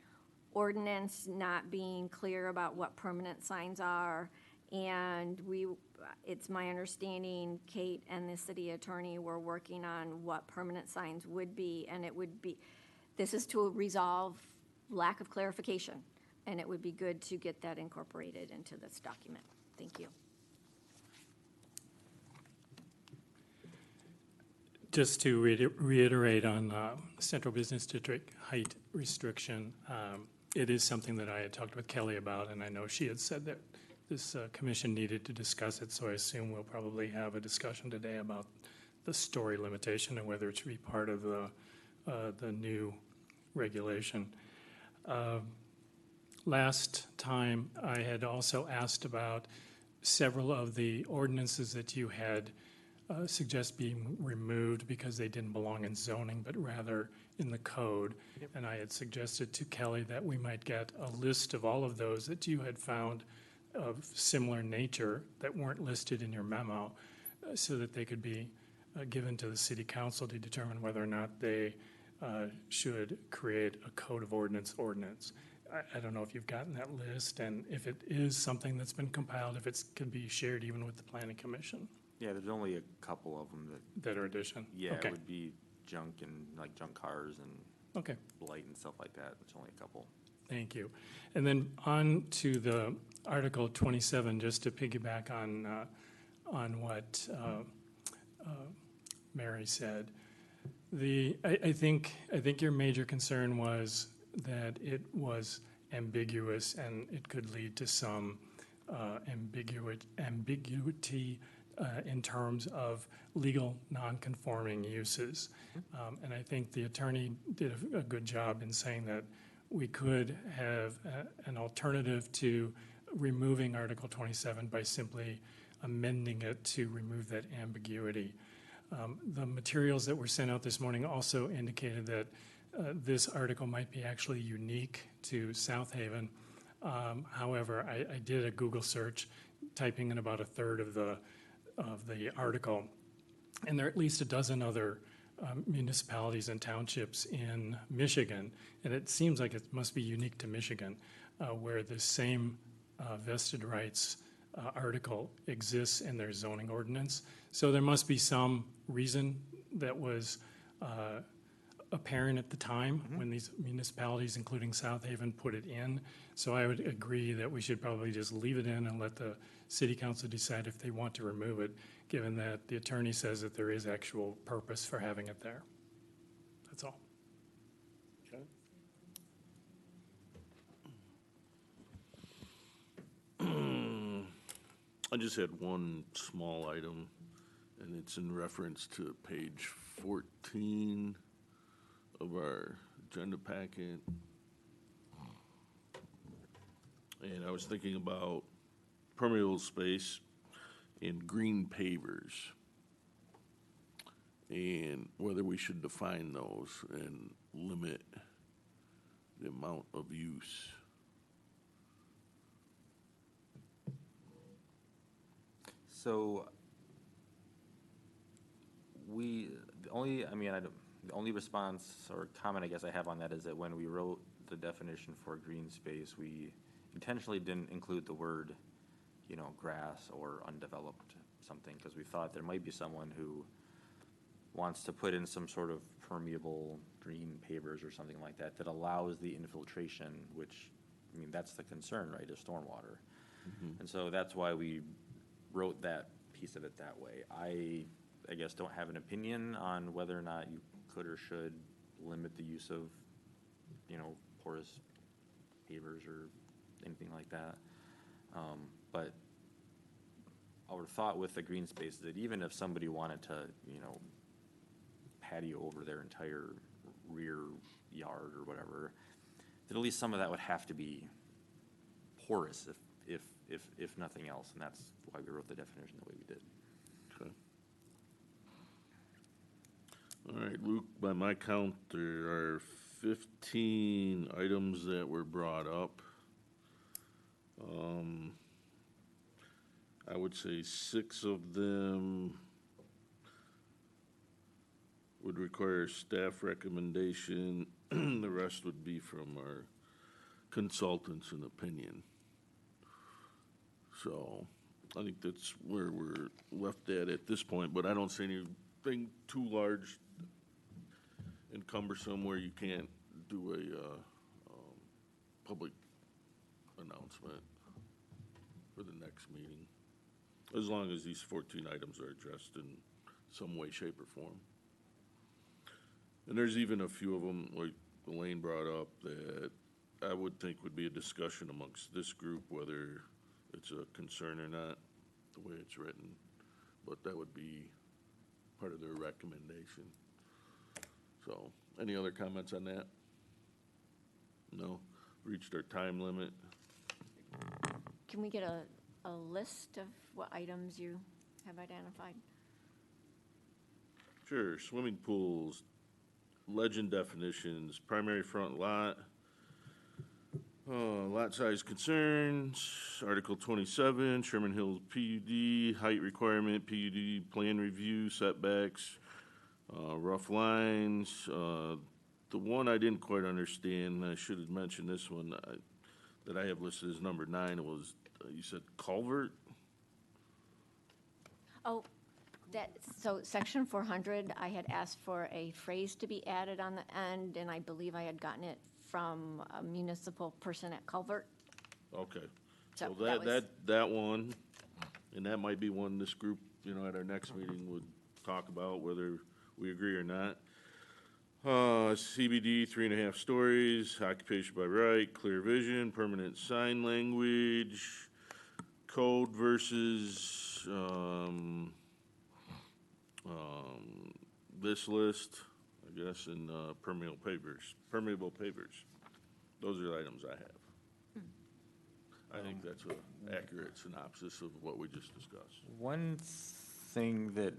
ordinance not being clear about what permanent signs are. And it's my understanding, Kate and the city attorney were working on what permanent signs would be, and it would be, this is to resolve lack of clarification, and it would be good to get that incorporated into this document. Thank you. Just to reiterate on Central Business District height restriction, it is something that I had talked with Kelly about, and I know she had said that this commission needed to discuss it, so I assume we'll probably have a discussion today about the story limitation and whether it should be part of the new regulation. Last time, I had also asked about several of the ordinances that you had suggest being removed because they didn't belong in zoning, but rather in the code. Yep. And I had suggested to Kelly that we might get a list of all of those that you had found of similar nature that weren't listed in your memo, so that they could be given to the city council to determine whether or not they should create a code of ordinance. I don't know if you've gotten that list, and if it is something that's been compiled, if it can be shared even with the planning commission. Yeah, there's only a couple of them that are addition. Yeah, okay. It would be junk and like junk cars and okay, blight and stuff like that. There's only a couple. Thank you. And then on to the Article 27, just to piggyback on what Mary said. I think your major concern was that it was ambiguous and it could lead to some ambiguity in terms of legal non-conforming uses. And I think the attorney did a good job in saying that we could have an alternative to removing Article 27 by simply amending it to remove that ambiguity. The materials that were sent out this morning also indicated that this article might be actually unique to South Haven. However, I did a Google search, typing in about a third of the article, and there are at least a dozen other municipalities and townships in Michigan, and it seems like it must be unique to Michigan, where the same vested rights article exists in their zoning ordinance. So there must be some reason that was apparent at the time when these municipalities, including South Haven, put it in. So I would agree that we should probably just leave it in and let the city council decide if they want to remove it, given that the attorney says that there is actual purpose for having it there. That's all. Okay. I just had one small item, and it's in reference to page 14 of our agenda packet. And I was thinking about permeable space and green pavers, and whether we should define those and limit the amount of use. So the only response or comment I guess I have on that is that when we wrote the definition for green space, we intentionally didn't include the word, grass or undeveloped something, because we thought there might be someone who wants to put in some sort of permeable green pavers or something like that, that allows the infiltration, which, that's the concern, right, is stormwater. And so that's why we wrote that piece of it that way. I guess don't have an opinion on whether or not you could or should limit the use of, porous pavers or anything like that. But our thought with the green space is that even if somebody wanted to, patio over their entire rear yard or whatever, that at least some of that would have to be porous if nothing else, and that's why we wrote the definition the way we did. Okay. All right, Luke, by my count, there are 15 items that were brought up. I would say 6 of them would require staff recommendation. The rest would be from our consultants and opinion. So I think that's where we're left at this point, but I don't see anything too large and cumbersome where you can't do a public announcement for the next meeting, as long as these 14 items are addressed in some way, shape, or form. And there's even a few of them, like Elaine brought up, that I would think would be a discussion amongst this group, whether it's a concern or not, the way it's written. But that would be part of their recommendation. So, any other comments on that? No? Reached our time limit. Can we get a list of what items you have identified? Sure, swimming pools, legend definitions, primary front lot, lot size concerns, Article 27, Sherman Hills PUD, height requirement, PUD plan review, setbacks, rough lines. The one I didn't quite understand, I should have mentioned this one, that I have listed as number 9, was, you said culvert? Oh, so section 400, I had asked for a phrase to be added on the end, and I believe I had gotten it from a municipal person at Culvert. Okay. So So that was- that one, and that might be one this group, at our next meeting would talk about whether we agree or not. CBD, 3.5 stories, occupation by right, clear vision, permanent sign language, code versus, this list, I guess, and, permeable pavers. Those are the items I have. I think that's an accurate synopsis of what we just discussed. One thing that,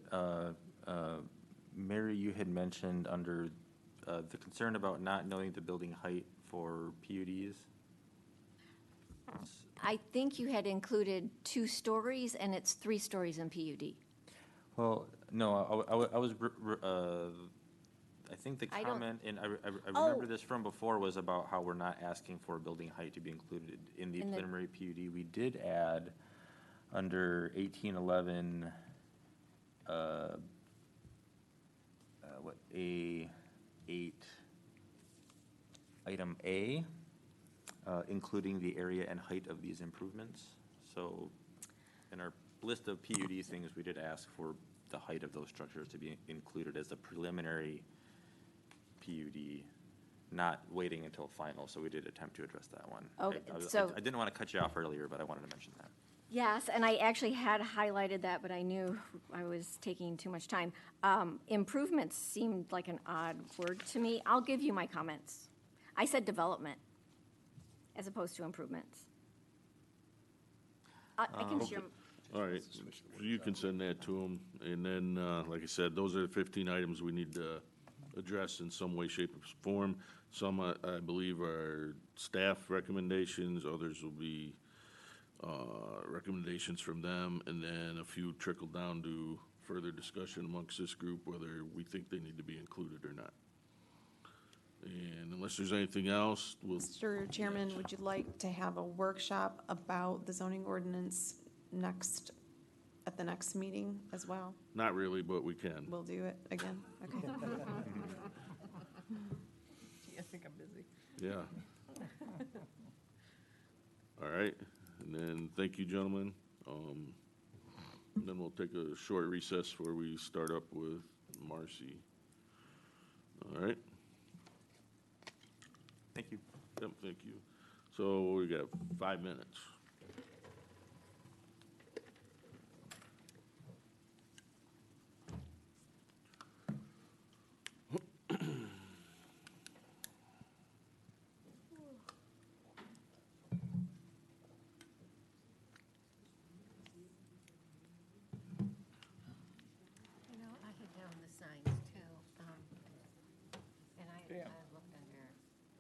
Mary, you had mentioned under the concern about not knowing the building height for PUDs. I think you had included 2 stories, and it's 3 stories in PUD. Well, no, I was, I think the I don't- comment, and I Oh. remember this from before, was about how we're not asking for building height to be included in the In the- preliminary PUD. We did add under 1811, A8, item A, including the area and height of these improvements. So in our list of PUD things, we did ask for the height of those structures to be included as a preliminary PUD, not waiting until final, so we did attempt to address that one. Okay, I so- didn't want to cut you off earlier, but I wanted to mention that. Yes, and I actually had highlighted that, but I knew I was taking too much time. Improvements seemed like an odd word to me. I'll give you my comments. I said development as opposed to improvements. I can share. All right, so you can send that to them, and then, like I said, those are the 15 items we need to address in some way, shape, or form. Some, I believe, are staff recommendations, others will be recommendations from them, and then a few trickle down to further discussion amongst this group, whether we think they need to be included or not. And unless there's anything else, we'll, Mr. Chairman, would you like to have a workshop about the zoning ordinance at the next meeting as well? not really, but we can. We'll do it again, okay. I think I'm busy. Yeah. All right, and then, thank you, gentlemen. Then we'll take a short recess where we start up with Marcy. All right? Thank you. Yep, thank you. So we got 5 minutes. You know, I had down the signs too, and I Yeah. looked in there,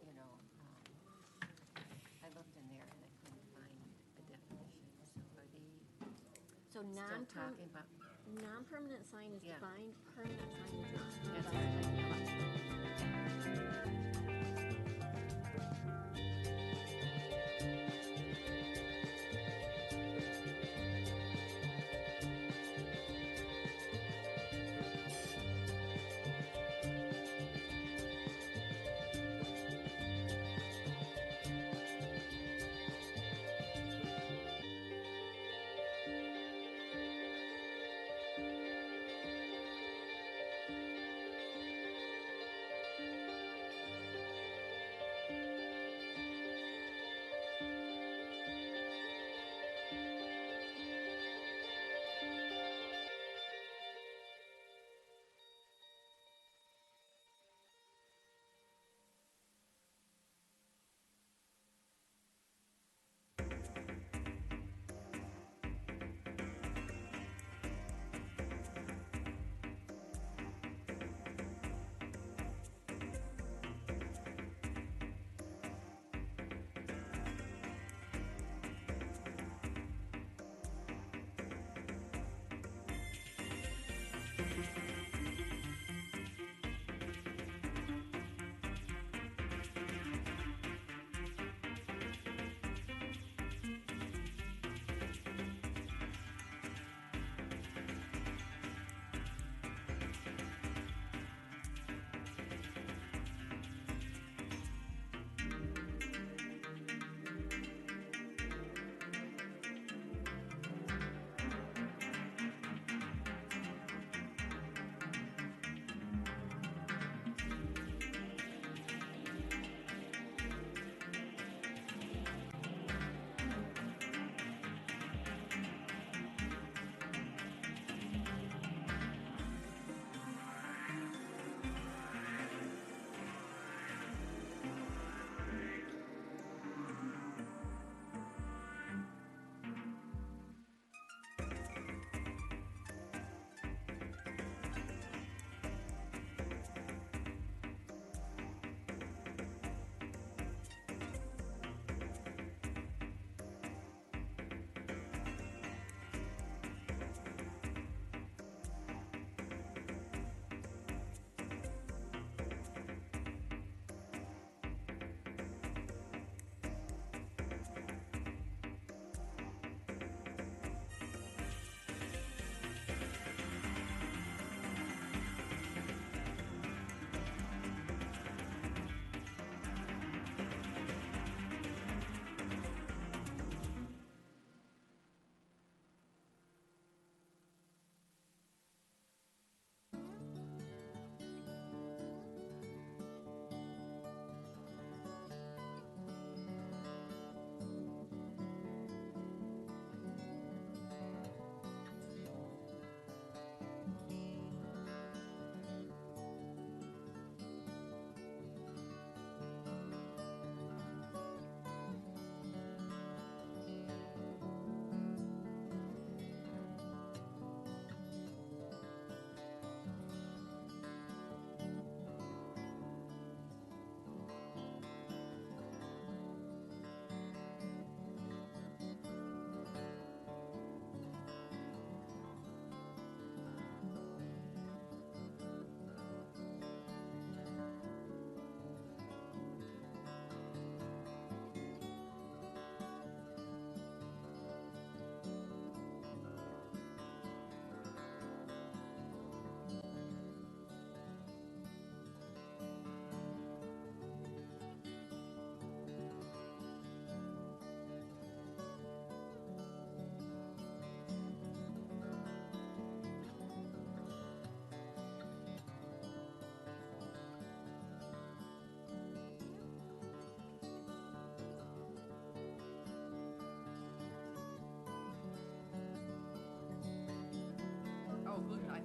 you know, I looked in there and I couldn't find the definition, so are they So still talking about? non-permanent sign is Yeah. defined, permanent sign is not. That's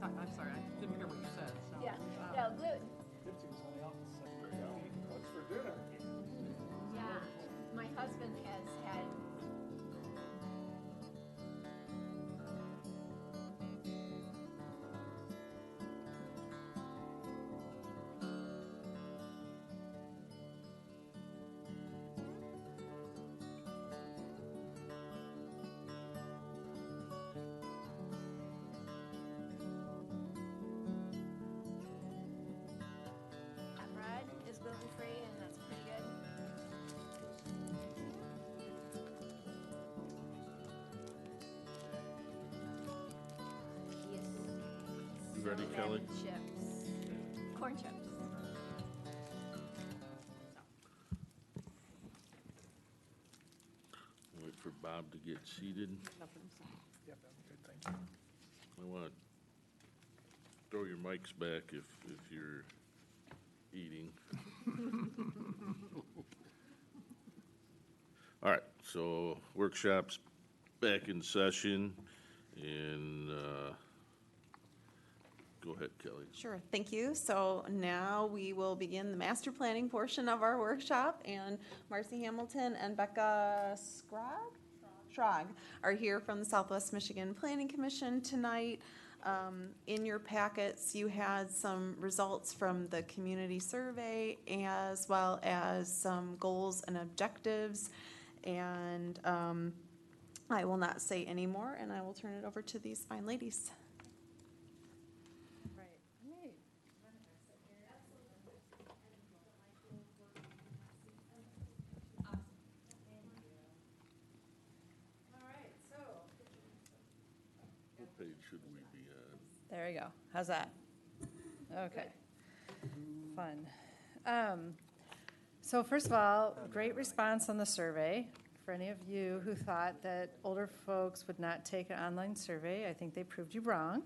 thought, I'm sorry, I didn't hear what you said, so. No, good. Yeah, my husband has had bread is gluten-free, and that's pretty good. Yes. You ready, Cinnamon Kelly? chips, corn chips. Wait for Bob to get seated. Yep, good, thank you. I want to throw your mics back if you're eating. All right, so workshop's back in session, and go ahead, Kelly. Sure, thank you. So now we will begin the master planning portion of our workshop, and Marcy Hamilton and Becca Schrag are here from the Southwest Michigan Planning Commission tonight. In your packets, you had some results from the community survey as well as some goals and objectives. And I will not say any more, and I will turn it over to these fine ladies. Right. Neat. What page should we be on? There you go. How's that? Okay. Fun. So first of all, great response on the survey. For any of you who thought that older folks would not take an online survey, I think they proved you wrong.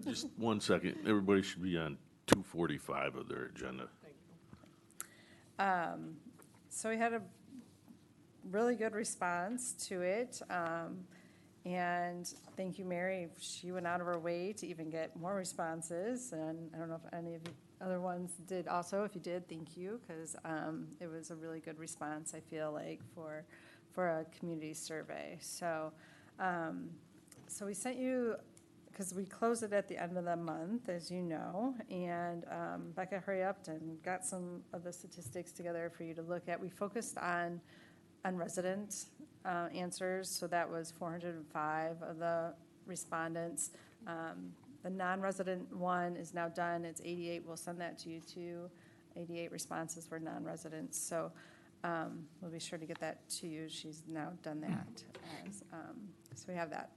Just 1 second. Everybody should be on 245 of their agenda. So we had a really good response to it. And thank you, Mary. She went out of her way to even get more responses. And I don't know if any of the other ones did also. If you did, thank you, because it was a really good response, I feel like, for a community survey. So, so we sent you, because we closed it at the end of the month, as you know, and Becca hurry up and got some of the statistics together for you to look at. We focused on resident answers, so that was 405 of the respondents. The non-resident one is now done. It's 88. We'll send that to you too. 88 responses were non-residents. So we'll be sure to get that to you. She's now done that. So we have that.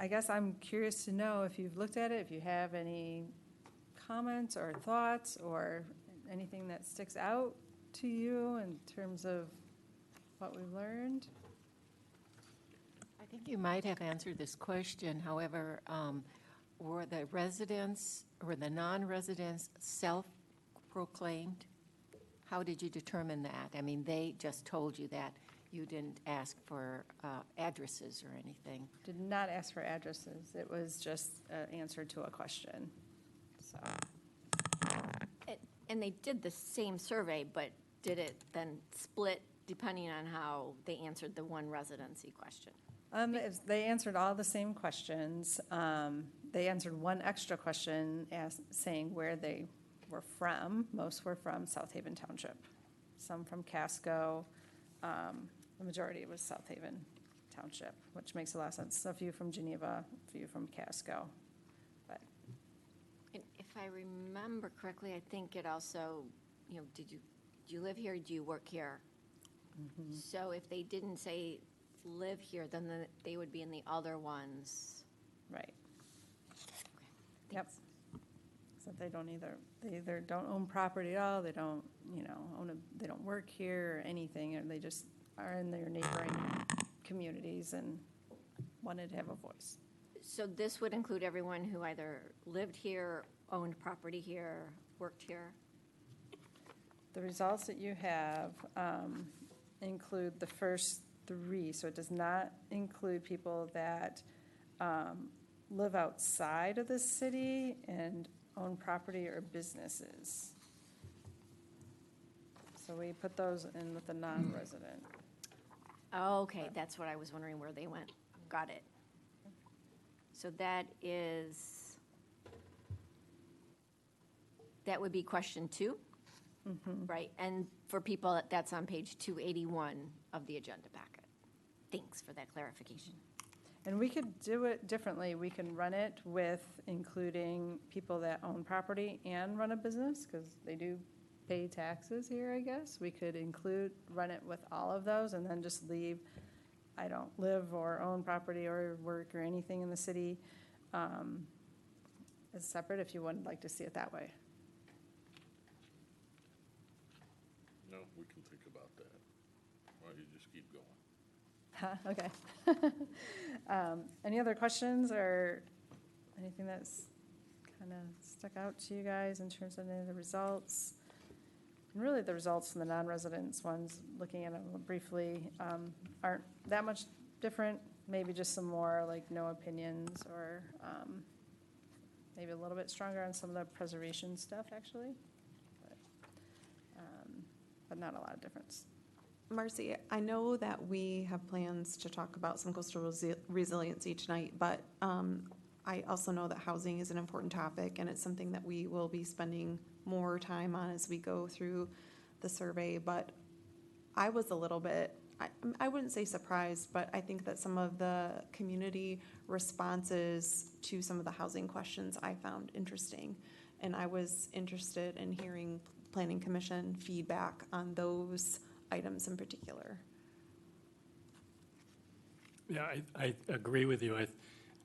I guess I'm curious to know if you've looked at it, if you have any comments or thoughts or anything that sticks out to you in terms of what we've learned. I think you might have answered this question. However, were the residents or the non-residents self-proclaimed? How did you determine that? I mean, they just told you that. You didn't ask for addresses or anything. Did not ask for addresses. It was just an answer to a question. So. And they did the same survey, but did it then split depending on how they answered the one residency question? They answered all the same questions. They answered one extra question saying where they were from. Most were from South Haven Township. Some from Casco. The majority was South Haven Township, which makes a lot of sense. A few from Geneva, a few from Casco. But And if I remember correctly, I think it also, do you live here, do you work here? So if they didn't say live here, then they would be in the other ones. right. Okay, Yep. thanks. So they either don't own property at all, they don't, they don't work here or anything, or they just are in their neighboring communities and wanted to have a voice. So this would include everyone who either lived here, owned property here, worked here? The results that you have include the first 3, so it does not include people that live outside of the city and own property or businesses. So we put those in with the non-resident. Okay, that's what I was wondering where they went. Got it. So that would be question 2? Right, and for people, that's on page 281 of the agenda packet. Thanks for that clarification. And we could do it differently. We can run it with including people that own property and run a business, because they do pay taxes here, I guess. We could run it with all of those, and then just leave, I don't live or own property or work or anything in the city, as separate, if you would like to see it that way. No, we can think about that. Why don't you just keep going? Okay. Any other questions or anything that's kind of stuck out to you guys in terms of any of the results? And really, the results from the non-residents ones, looking at them briefly, aren't that much different. Maybe just some more like no opinions, or maybe a little bit stronger on some of the preservation stuff, actually. But not a lot of difference. Marcy, I know that we have plans to talk about some coastal resilience each night, but I also know that housing is an important topic, and it's something that we will be spending more time on as we go through the survey. But I was a little bit, I wouldn't say surprised, but I think that some of the community responses to some of the housing questions I found interesting. And I was interested in hearing Planning Commission feedback on those items in particular. Yeah, I agree with you.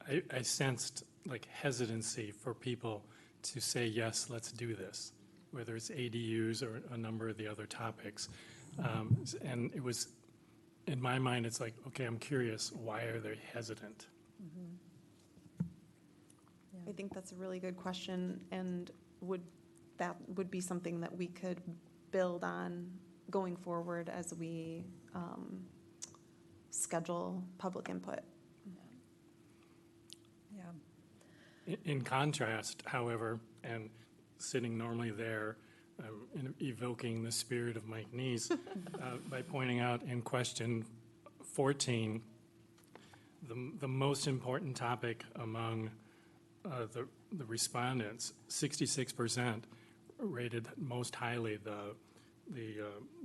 I sensed like hesitancy for people to say, yes, let's do this, whether it's ADUs or a number of the other topics. And it was, in my mind, it's like, okay, I'm curious, why are they hesitant? I think that's a really good question, and that would be something that we could build on going forward as we schedule public input. Yeah. In contrast, however, and sitting normally there, evoking the spirit of Mike Neese by pointing out in question 14, the most important topic among the respondents, 66% rated most highly the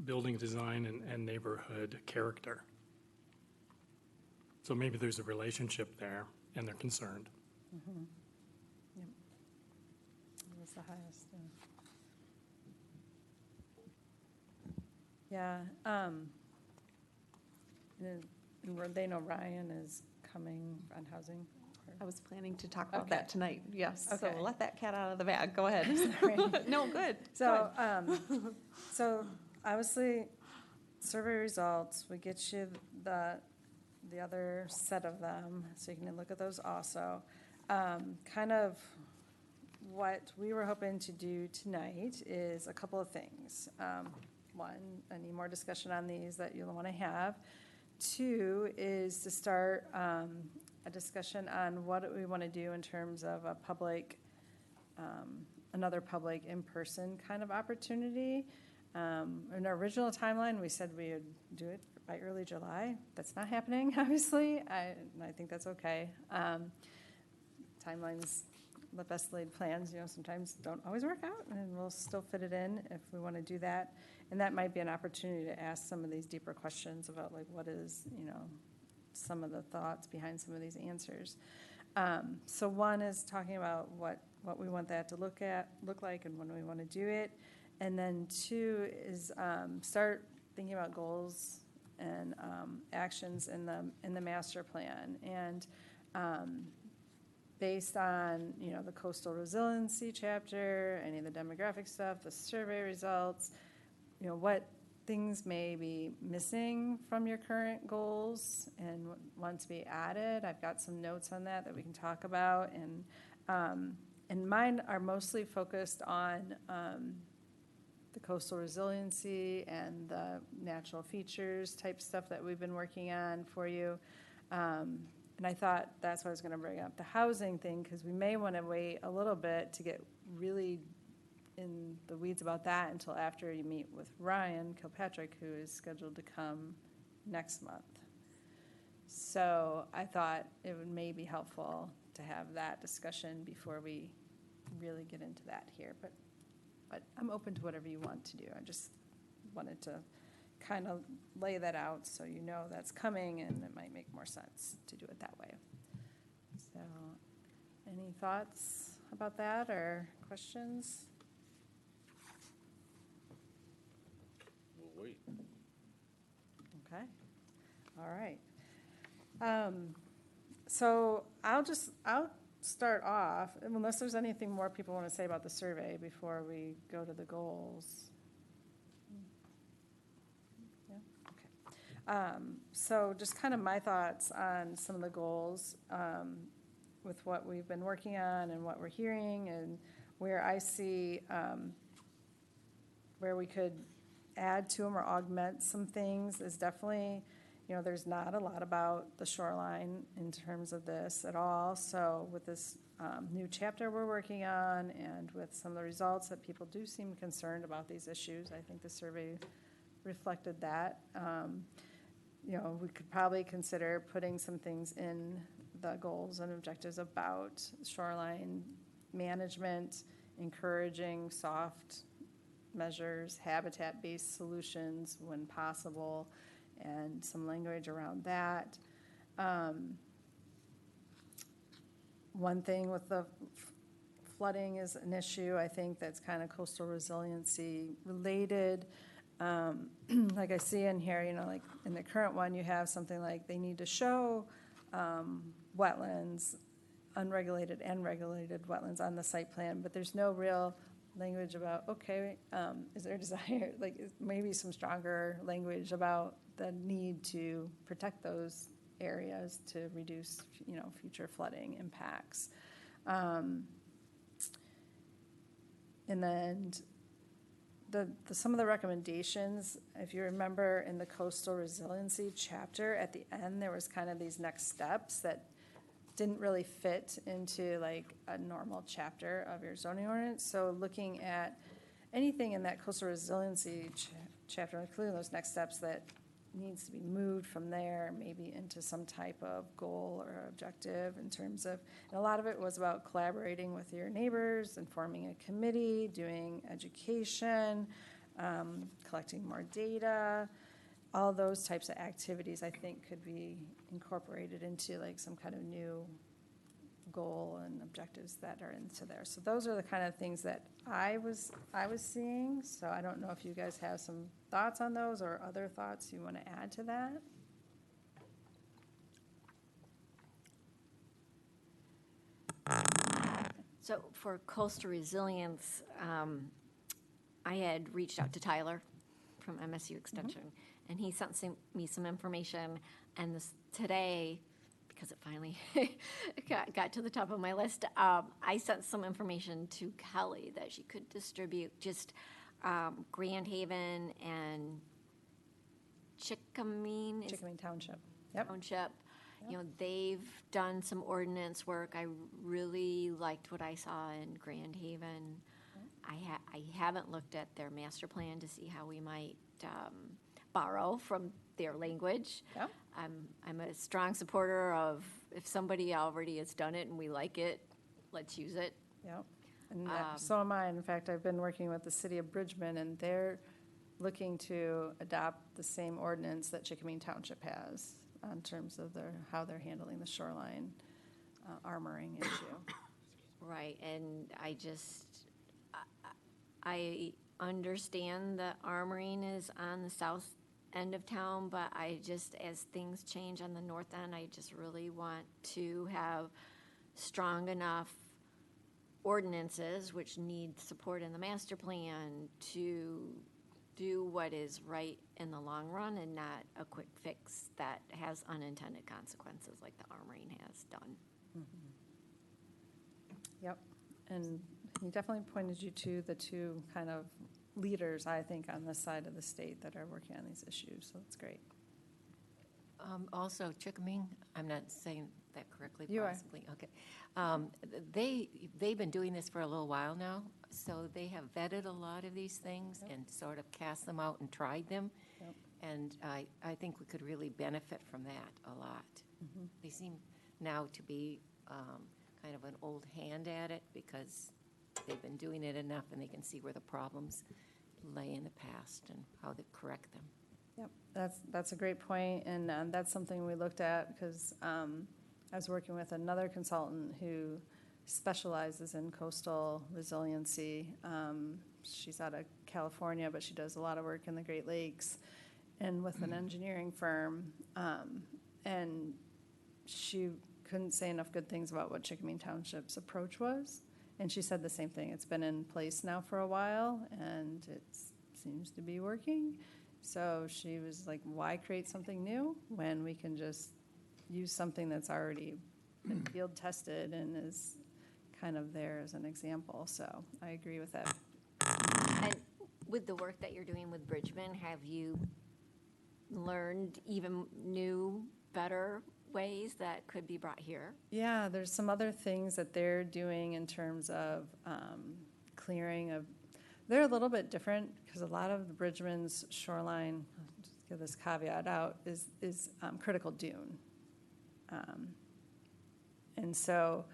building design and neighborhood character. So maybe there's a relationship there, and they're concerned. Yep. It was the highest. Yeah. And they know Ryan is coming on housing. I was planning to talk about Okay. that tonight, yes. Okay. So let that cat out of the bag. Go ahead. Sorry. No, good. So, so obviously, survey results, we get you the other set of them, so you can look at those also. Kind of what we were hoping to do tonight is a couple of things. One, I need more discussion on these that you'll want to have. 2 is to start a discussion on what we want to do in terms of a public, another public in-person kind of opportunity. In our original timeline, we said we would do it by early July. That's not happening, obviously. I think that's okay. Timelines, the best laid plans, sometimes don't always work out, and we'll still fit it in if we want to do that. And that might be an opportunity to ask some of these deeper questions about like what is, some of the thoughts behind some of these answers. So one is talking about what we want that to look like and when we want to do it. And then 2 is start thinking about goals and actions in the master plan. And based on, the coastal resiliency chapter, any of the demographic stuff, the survey results, what things may be missing from your current goals and want to be added. I've got some notes on that we can talk about. And mine are mostly focused on the coastal resiliency and the natural features type stuff that we've been working on for you. And I thought that's why I was going to bring up the housing thing, because we may want to wait a little bit to get really in the weeds about that until after you meet with Ryan Kilpatrick, who is scheduled to come next month. So I thought it would may be helpful to have that discussion before we really get into that here. But I'm open to whatever you want to do. I just wanted to kind of lay that out so you know that's coming, and it might make more sense to do it that way. So any thoughts about that or questions? We'll wait. Okay, all right. So I'll start off, unless there's anything more people want to say about the survey before we go to the goals. Yeah, okay. So just kind of my thoughts on some of the goals with what we've been working on and what we're hearing, and where I see where we could add to them or augment some things is definitely, there's not a lot about the shoreline in terms of this at all. So with this new chapter we're working on, and with some of the results that people do seem concerned about these issues, I think the survey reflected that. We could probably consider putting some things in the goals and objectives about shoreline management, encouraging soft measures, habitat-based solutions when possible, and some language around that. One thing with the flooding is an issue, I think, that's kind of coastal resiliency related. Like I see in here, like in the current one, you have something like they need to show wetlands, unregulated and regulated wetlands on the site plan, but there's no real language about, okay, is there a desire, like maybe some stronger language about the need to protect those areas to reduce, future flooding impacts. And then some of the recommendations, if you remember in the coastal resiliency chapter, at the end, there was kind of these next steps that didn't really fit into like a normal chapter of your zoning ordinance. So looking at anything in that coastal resiliency chapter, including those next steps that needs to be moved from there, maybe into some type of goal or objective in terms of, and a lot of it was about collaborating with your neighbors and forming a committee, doing education, collecting more data. All those types of activities, I think, could be incorporated into like some kind of new goal and objectives that are into there. So those are the kind of things that I was seeing. So I don't know if you guys have some thoughts on those or other thoughts you want to add to that. So for coastal resilience, I had reached out to Tyler from MSU Extension, and he sent me some information. And today, because it finally got to the top of my list, I sent some information to Kelly that she could distribute. Just Grand Haven and Chickhameen Township. Yep. Township. They've done some ordinance work. I really liked what I saw in Grand Haven. I haven't looked at their master plan to see how we might borrow from their language. Yep. I'm a strong supporter of if somebody already has done it and we like it, let's use it. Yep. And so am I. In fact, I've been working with the city of Bridgman, and they're looking to adopt the same ordinance that Chickhameen Township has in terms of how they're handling the shoreline armoring issue. Right, and I understand that armoring is on the south end of town, but as things change on the north end, I just really want to have strong enough ordinances, which need support in the master plan, to do what is right in the long run and not a quick fix that has unintended consequences like the armoring has done. Yep. And he definitely pointed you to the two kind of leaders, I think, on this side of the state that are working on these issues, so it's great. Also, Chickaming, I'm not saying that correctly, You are. possibly. Okay. They've been doing this for a little while now, so they have vetted a lot of these things and sort of cast them out and tried them. Yep. And I think we could really benefit from that a lot. Mm-hmm. They seem now to be kind of an old hand at it because they've been doing it enough and they can see where the problems lay in the past and how to correct them. Yep, that's a great point, and that's something we looked at because I was working with another consultant who specializes in coastal resiliency. She's out of California, but she does a lot of work in the Great Lakes and with an engineering firm. And she couldn't say enough good things about what Chickaming Township's approach was. And she said the same thing. It's been in place now for a while, and it seems to be working. So she was like, why create something new when we can just use something that's already been field tested and is kind of there as an example. So I agree with that. And with the work that you're doing with Bridgman, have you learned even new, better ways that could be brought here? Yeah, there's some other things that they're doing in terms of clearing of, they're a little bit different because a lot of the Bridgman's shoreline, I'll just give this caveat out, is critical dune. And so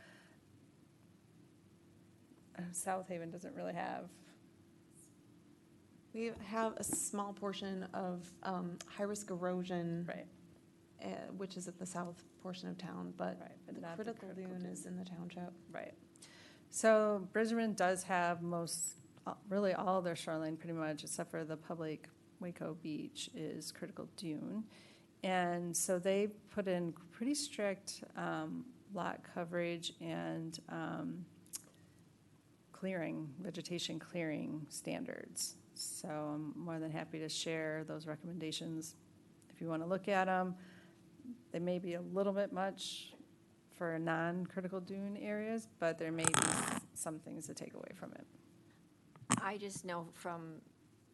South Haven doesn't really have. We have a small portion of high-risk erosion, Right. Which is at the south portion of town, but Right, but the not the critical critical dune dune. is in the township. Right. So Bridgman does have really all of their shoreline pretty much, except for the public Waco Beach is critical dune. And so they put in pretty strict lot coverage and vegetation clearing standards. So I'm more than happy to share those recommendations if you want to look at them. They may be a little bit much for non-critical dune areas, but there may be some things to take away from it. I just know from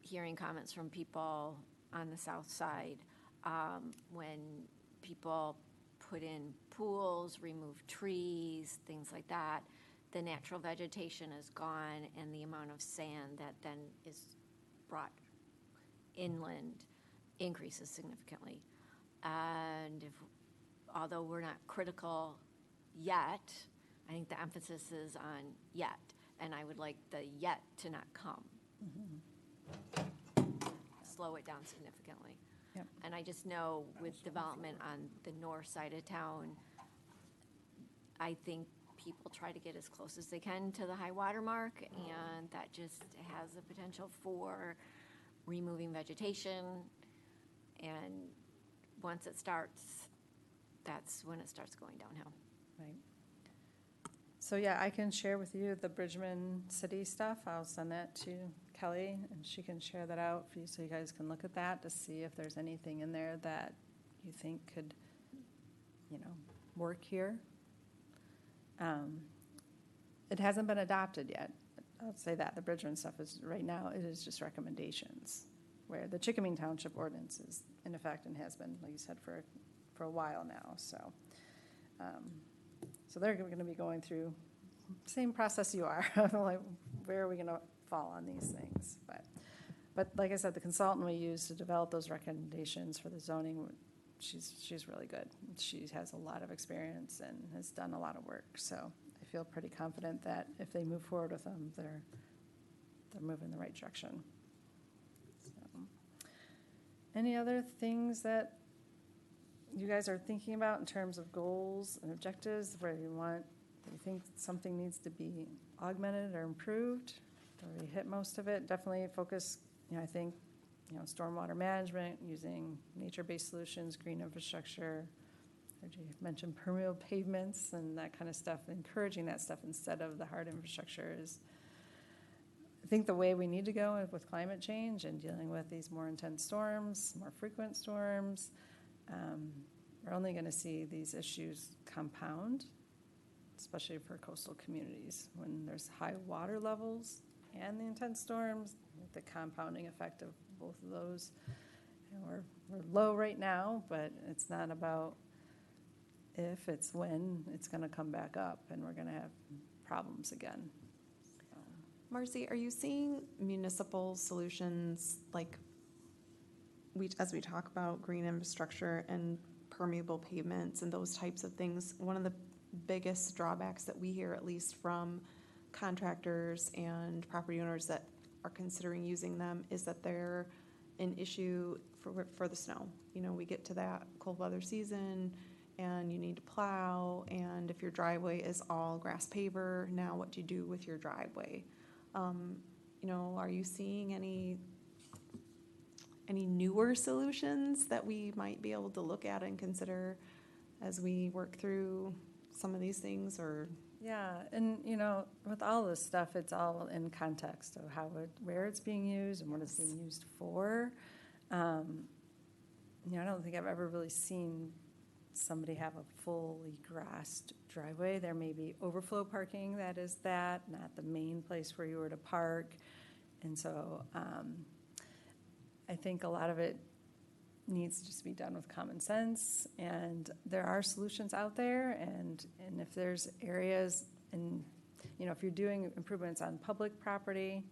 hearing comments from people on the south side, when people put in pools, remove trees, things like that, the natural vegetation is gone and the amount of sand that then is brought inland increases significantly. And although we're not critical yet, I think the emphasis is on yet, and I would like the yet to not come. Slow it down significantly. Yep. And I just know with development on the north side of town, I think people try to get as close as they can to the high water mark, and that just has the potential for removing vegetation. And once it starts, that's when it starts going downhill. Right. So yeah, I can share with you the Bridgman City stuff. I'll send that to Kelly, and she can share that out for you so you guys can look at that to see if there's anything in there that you think could, work here. It hasn't been adopted yet. I'll say that. The Bridgman stuff is, right now, it is just recommendations, where the Chickaming Township ordinance is in effect and has been, like you said, for a while now. So they're going to be going through the same process you are. Like, where are we going to fall on these things? But like I said, the consultant we use to develop those recommendations for the zoning, she's really good. She has a lot of experience and has done a lot of work. So I feel pretty confident that if they move forward with them, they're moving in the right direction. So, any other things that you guys are thinking about in terms of goals and objectives, where you think something needs to be augmented or improved? Or we hit most of it. Definitely focus, I think, stormwater management, using nature-based solutions, green infrastructure. I heard you mention permeable pavements and that kind of stuff. Encouraging that stuff instead of the hard infrastructure is, I think, the way we need to go with climate change and dealing with these more intense storms, more frequent storms. We're only going to see these issues compound, especially for coastal communities. When there's high water levels, and the intense storms, the compounding effect of both of those. And we're low right now, but it's not about if, it's when it's going to come back up and we're going to have problems again. Marcy, are you seeing municipal solutions like as we talk about green infrastructure and permeable pavements and those types of things? One of the biggest drawbacks that we hear, at least from contractors and property owners that are considering using them, is that they're an issue for the snow. You know, we get to that cold weather season and you need to plow, and if your driveway is all grass paver, now what do you do with your driveway? You know, are you seeing any newer solutions that we might be able to look at and consider as we work through some of these things? Or Yeah, and you know, with all this stuff, it's all in context of where it's being used and what it's being used for. You know, I don't think I've ever really seen somebody have a fully grassed driveway. There may be overflow parking that is not the main place where you were to park. And so I think a lot of it needs to just be done with common sense, and there are solutions out there, and if there's areas, and you know, if you're doing improvements on public property,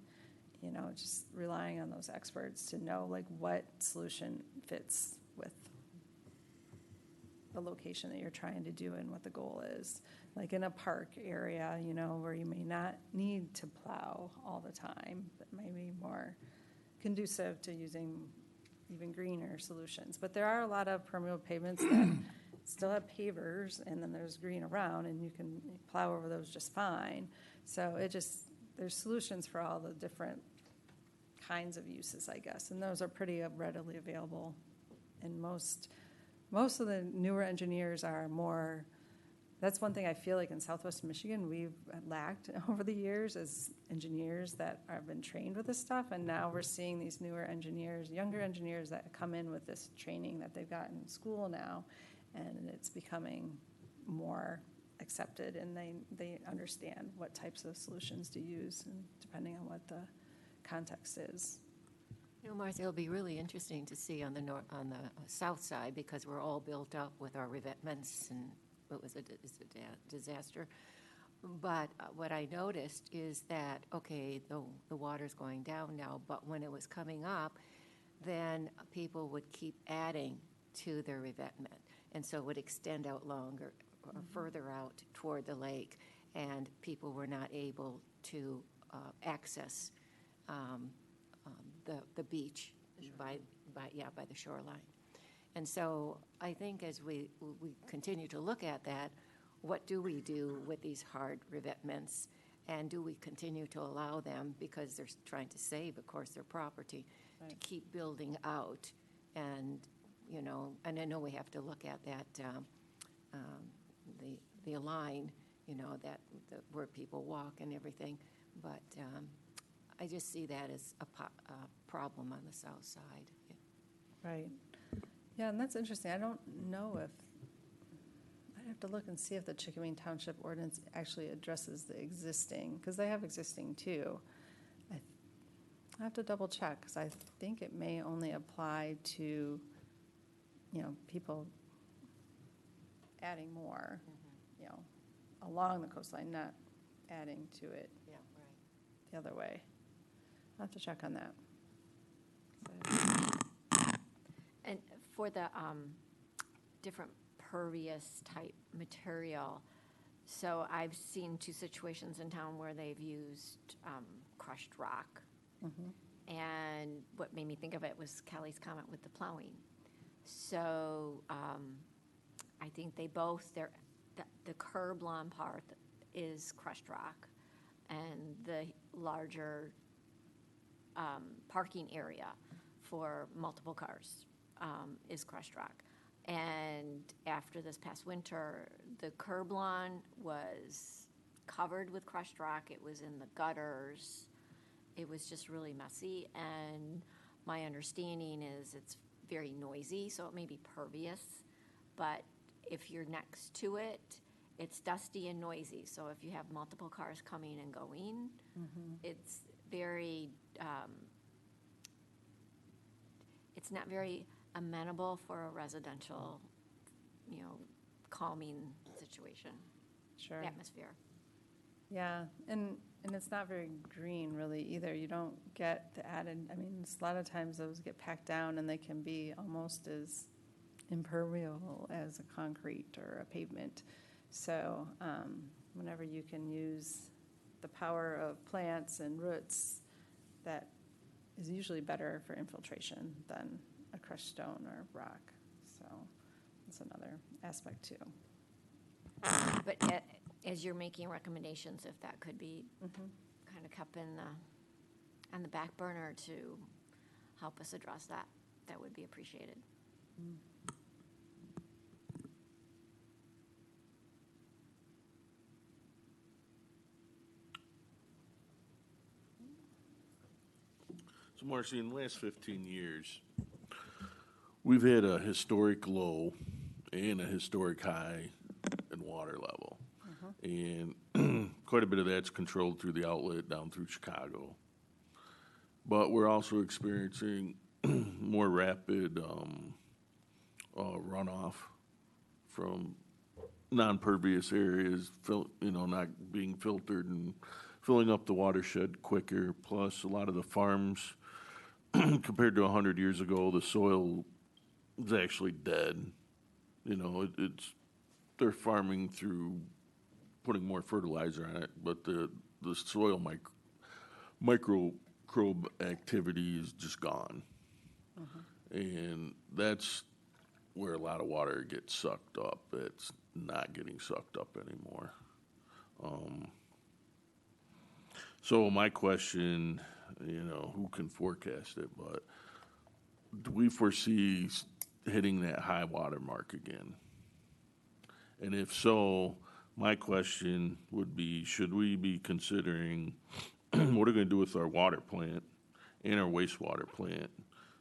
you know, just relying on those experts to know like what solution fits with the location that you're trying to do and what the goal is. Like in a park area, you know, where you may not need to plow all the time, but maybe more conducive to using even greener solutions. But there are a lot of permeable pavements that still have pavers, and then there's green around, and you can plow over those just fine. So there's solutions for all the different kinds of uses, I guess, and those are pretty readily available. And most of the newer engineers are more, that's one thing I feel like in Southwest Michigan we've lacked over the years, as engineers that have been trained with this stuff, and now we're seeing these newer engineers, younger engineers that come in with this training that they've got in school now, and it's becoming more accepted, and they understand what types of solutions to use, and depending on what the context is. You know, Martha, it'll be really interesting to see on the south side, because we're all built up with our revetments, and what was it? It's a disaster. But what I noticed is that, okay, the water's going down now, but when it was coming up, then people would keep adding to their revetment, and so it would extend out longer or further out toward the lake, and people were not able to access the beach by the shoreline. And so I think as we continue to look at that, what do we do with these hard revetments? And do we continue to allow them, because they're trying to save, of course, their property, to keep building out? And, you know, and I know we have to look at that, the line, you know, where people walk and everything. But I just see that as a problem on the south side. Yeah. Right. Yeah, and that's interesting. I don't know if, I'd have to look and see if the Chickamine Township ordinance actually addresses the existing, because they have existing too. I have to double check, because I think it may only apply to, you know, people adding more, you know, along the coastline, not adding to it Yeah, right. the other way. I'll have to check on that. And for the different pervious type material, so I've seen two situations in town where they've used crushed rock. And what made me think of it was Kelly's comment with the plowing. So I think the curb lawn part is crushed rock, and the larger parking area for multiple cars is crushed rock. And after this past winter, the curb lawn was covered with crushed rock. It was in the gutters. It was just really messy. And my understanding is it's very noisy, so it may be pervious. But if you're next to it it's dusty and noisy, so if you have multiple cars coming and going, it's very, it's not very amenable for a residential, calming situation, Sure. atmosphere. Yeah, and it's not very green really either. You don't get the added, I mean, a lot of times those get packed down and they can be almost as impermeable as a concrete or a pavement. So whenever you can use the power of plants and roots, that is usually better for infiltration than a crushed stone or rock. So that's another aspect too. But as you're making recommendations, if that could be kind of kept on the back burner to help us address that, that would be appreciated. So Marcy, in the last 15 years, we've had a historic low and a historic high in water level. And quite a bit of that's controlled through the outlet down through Chicago. But we're also experiencing more rapid runoff from non-pervious areas, not being filtered and filling up the watershed quicker. Plus, a lot of the farms, compared to 100 years ago, the soil is actually dead. They're farming through putting more fertilizer on it, but the soil microbe activity is just gone. And that's where a lot of water gets sucked up. It's not getting sucked up anymore. So my question, who can forecast it, but do we foresee hitting that high water mark again? And if so, my question would be, should we be considering what are we going to do with our water plant and our wastewater plant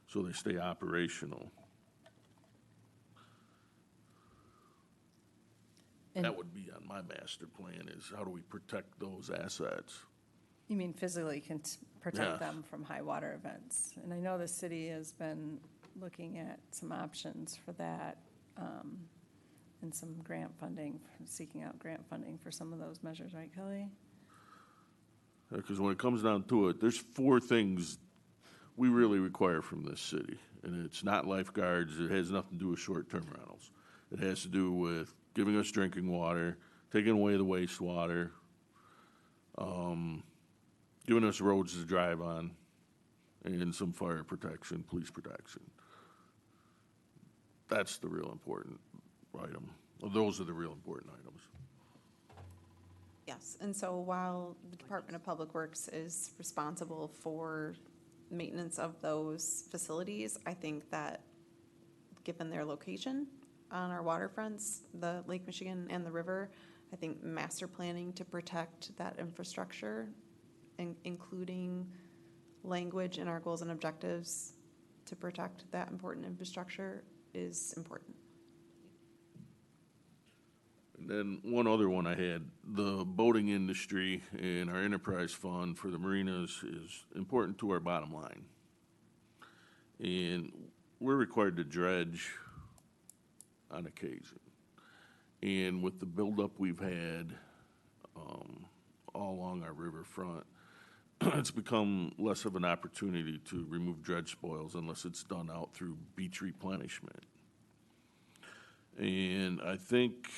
so they stay operational? That would be on my master plan, is how do we protect those assets? You mean physically can protect Yes. them from high water events? And I know the city has been looking at some options for that, and some grant funding, seeking out grant funding for some of those measures, right, Kelly? Because when it comes down to it, there's 4 things we really require from this city. And it's not lifeguards, it has nothing to do with short-term rentals. It has to do with giving us drinking water, taking away the wastewater, giving us roads to drive on, and some fire protection, police protection. That's the real important item. Well, those are the real important items. Yes, and so while the Department of Public Works is responsible for maintenance of those facilities, I think that given their location on our waterfronts, the Lake Michigan and the river, I think master planning to protect that infrastructure, including language in our goals and objectives to protect that important infrastructure, is important. And then one other one I had, the boating industry and our enterprise fund for the marinas is important to our bottom line. And we're required to dredge on occasion. And with the buildup we've had all along our riverfront, it's become less of an opportunity to remove dredge spoils unless it's done out through beach replenishment. And I think,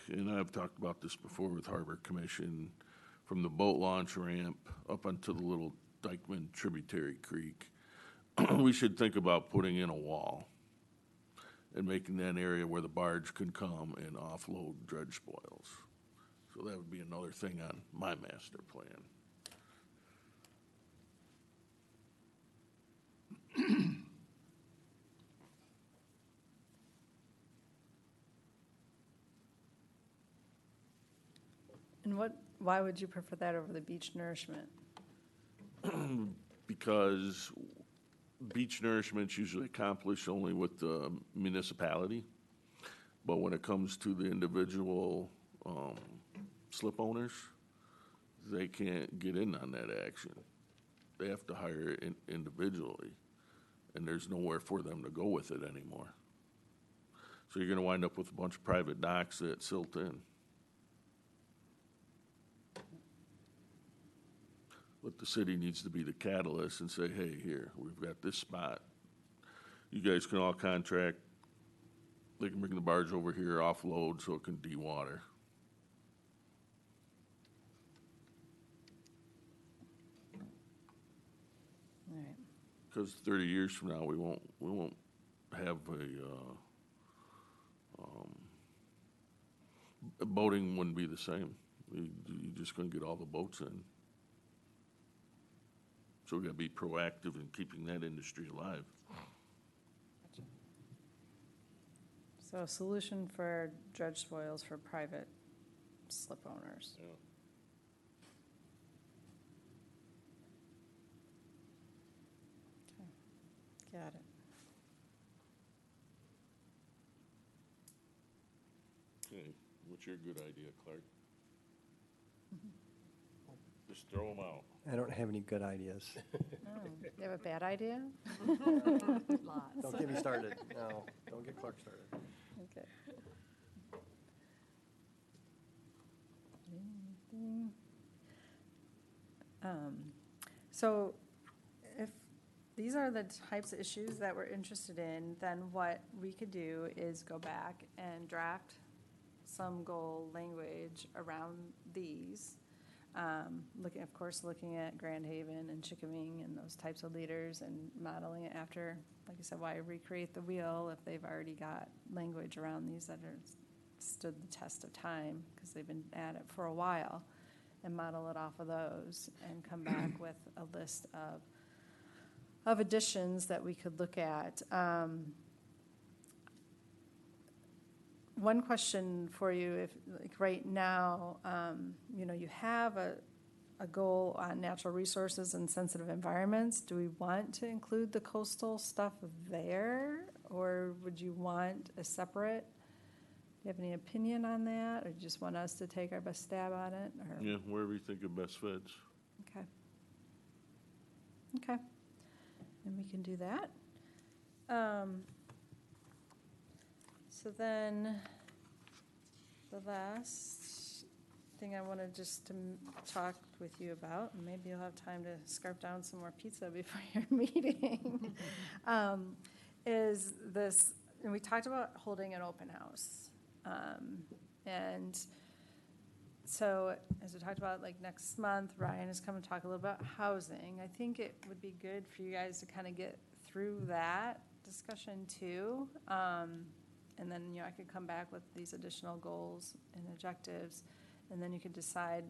and I've talked about this before with Harbor Commission, from the boat launch ramp up onto the little Dykeman tributary creek, we should think about putting in a wall and making that an area where the barge can come and offload dredge spoils. So that would be another thing on my master plan. And why would you prefer that over the beach nourishment? Because beach nourishment's usually accomplished only with the municipality. But when it comes to the individual slip owners, they can't get in on that action. They have to hire it individually, and there's nowhere for them to go with it anymore. So you're gonna wind up with a bunch of private docks that silt in. But the city needs to be the catalyst and say, hey, here, we've got this spot. You guys can all contract, they can bring the barge over here, offload, so it can de-water. All right. Because 30 years from now, we won't have boating wouldn't be the same. You're just gonna get all the boats in. So we gotta be proactive in keeping that industry alive. So a solution for dredge spoils for private slip owners. Yeah. Got it. Okay, what's your good idea, Clark? Just throw them out. I don't have any good ideas. Oh, you have a bad idea? Don't get me started. No, don't get Clark started. Okay. Anything? So if these are the types of issues that we're interested in, then what we could do is go back and draft some goal language around these. Looking, of course, looking at Grand Haven and Chickawing and those types of leaders and modeling it after, like I said, why recreate the wheel if they've already got language around these that are stood the test of time because they've been at it for a while, and model it off of those and come back with a list of additions that we could look at. One question for you, if like right now, you have a goal on natural resources and sensitive environments. Do we want to include the coastal stuff there, or would you want a separate? Do you have any opinion on that, or just want us to take our best stab on it? Or? Yeah, wherever you think it best fits. Okay. Okay. And we can do that. So then, the last thing I wanted just to talk with you about, and maybe you'll have time to scarf down some more pizza before your meeting, is this, and we talked about holding an open house. And so, as we talked about, like next month, Ryan is coming to talk a little about housing. I think it would be good for you guys to kind of get through that discussion too. And then, I could come back with these additional goals and objectives, and then you could decide,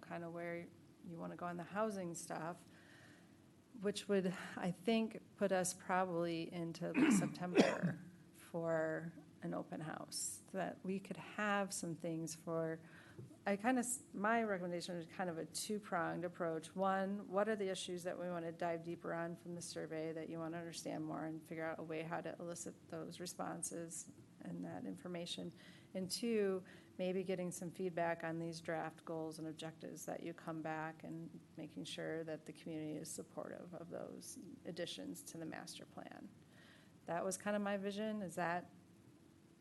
kind of where you want to go on the housing stuff, which would, I think, put us probably into like September for an open house, so that we could have some things for, my recommendation is kind of a two-pronged approach. One, what are the issues that we want to dive deeper on from the survey that you want to understand more and figure out a way how to elicit those responses and that information? And two, maybe getting some feedback on these draft goals and objectives that you come back and making sure that the community is supportive of those additions to the master plan. That was kind of my vision. Does that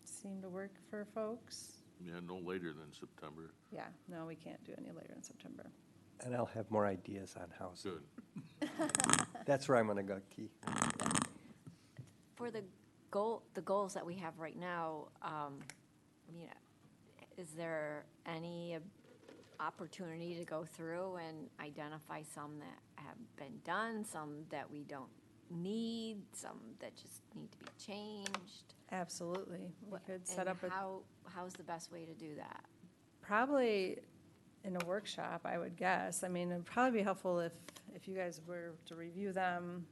seem to work for folks? Yeah, no later than September. Yeah, no, we can't do any later in September. And I'll have more ideas on housing. Good. That's where I'm gonna go, Key. For the goals that we have right now, is there any opportunity to go through and identify some that have been done, some that we don't need, some that just need to be changed? Absolutely. We could set up a, How's the best way to do that? probably in a workshop, I would guess. I mean, it'd probably be helpful if you guys were to review them.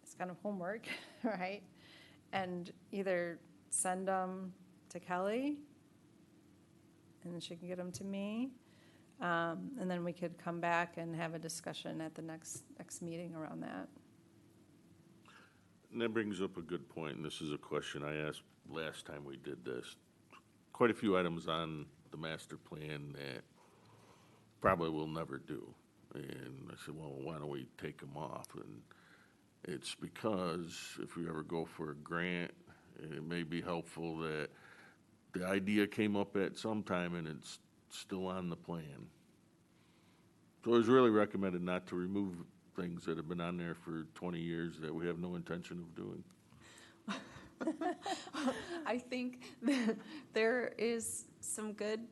It's kind of homework, right? And either send them to Kelly, and then she can get them to me. And then we could come back and have a discussion at the next meeting around that. And that brings up a good point, and this is a question I asked last time we did this. Quite a few items on the master plan that probably we'll never do. And I said, well, why don't we take them off? And it's because if we ever go for a grant, it may be helpful that the idea came up at some time and it's still on the plan. So it was really recommended not to remove things that have been on there for 20 years that we have no intention of doing. I think there is some good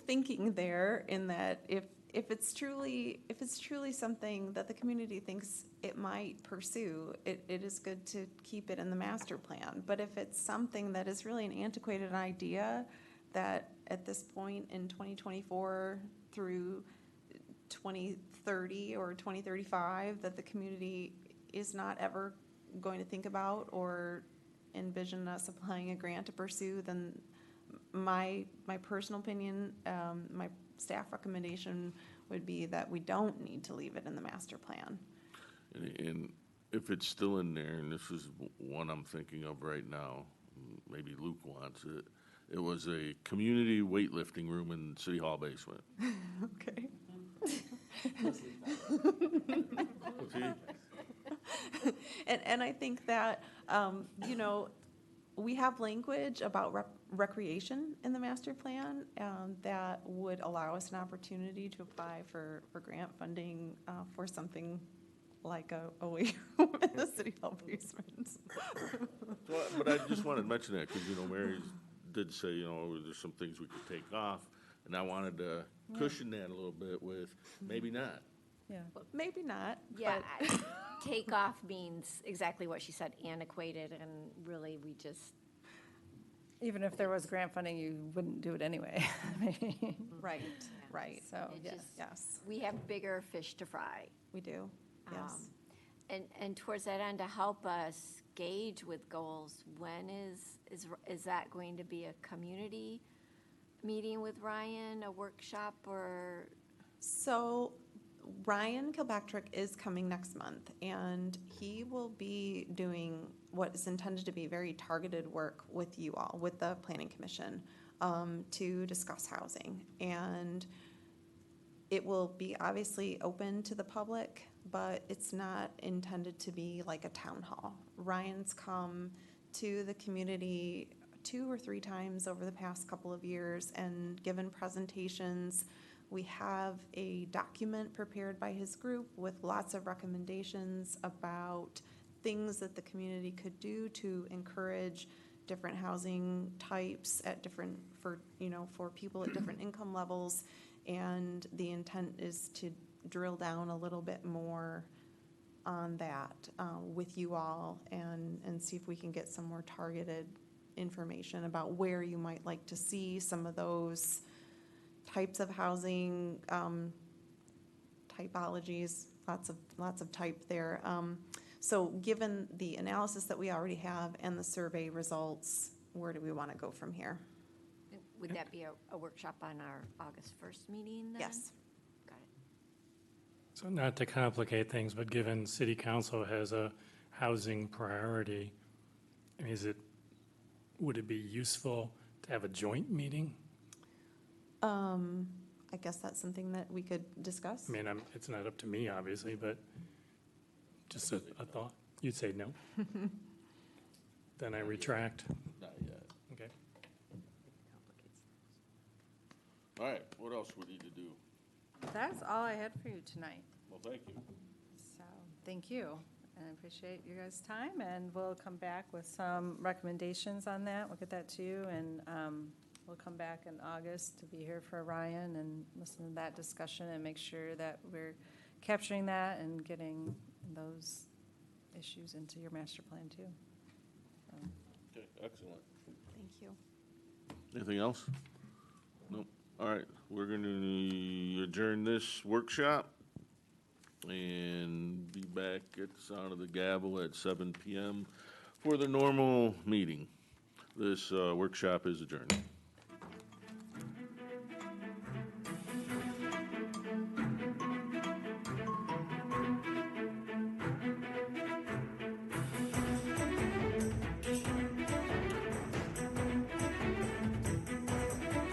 thinking there in that if it's truly something that the community thinks it might pursue, it is good to keep it in the master plan. But if it's something that is really an antiquated idea that at this point in 2024 through 2030 or 2035 that the community is not ever going to think about or envision us applying a grant to pursue, then my personal opinion, my staff recommendation would be that we don't need to leave it in the master plan. And if it's still in there, and this is one I'm thinking of right now, maybe Luke wants it, it was a community weightlifting room in City Hall basement. Okay. And I think that, you know, we have language about recreation in the master plan that would allow us an opportunity to apply for grant funding for something like a weight room in the City Hall basement. Well, but I just wanted to mention that because, you know, Mary did say, you know, there's some things we could take off, and I wanted to cushion that a little bit with maybe not. Yeah. Maybe not. Yeah, but- takeoff means exactly what she said, antiquated, and really, we just, Even if there was grant funding, you wouldn't do it anyway. Right, right. So, It yes. just- Yes, we have bigger fish to fry. we do. Yes. And towards that end, to help us gauge with goals, when is that going to be a community meeting with Ryan, a workshop, or? So Ryan Kilpatrick is coming next month, and he will be doing what is intended to be very targeted work with you all, with the Planning Commission, to discuss housing. And it will be obviously open to the public, but it's not intended to be like a town hall. Ryan's come to the community 2 or 3 times over the past couple of years and given presentations. We have a document prepared by his group with lots of recommendations about things that the community could do to encourage different housing types at different, for people at different income levels. And the intent is to drill down a little bit more on that with you all and see if we can get some more targeted information about where you might like to see some of those types of housing typologies, lots of type there. So given the analysis that we already have and the survey results, where do we want to go from here? Would that be a workshop on our August 1st meeting then? Yes. Got it. So not to complicate things, but given city council has a housing priority, I mean, would it be useful to have a joint meeting? I guess that's something that we could discuss. I mean, it's not up to me, obviously, but just a thought. You'd say no? Then I retract. Not yet. Okay. All right, what else we need to do? That's all I had for you tonight. Well, thank you. So, thank you. And I appreciate you guys' time, and we'll come back with some recommendations on that. We'll get that to you, and we'll come back in August to be here for Ryan and listen to that discussion and make sure that we're capturing that and getting those issues into your master plan too. So, Okay, excellent. Thank you. Anything else? Nope. All right, we're going to adjourn this workshop and be back at the sound of the gavel at 7 p.m. for the normal meeting. This workshop is adjourned.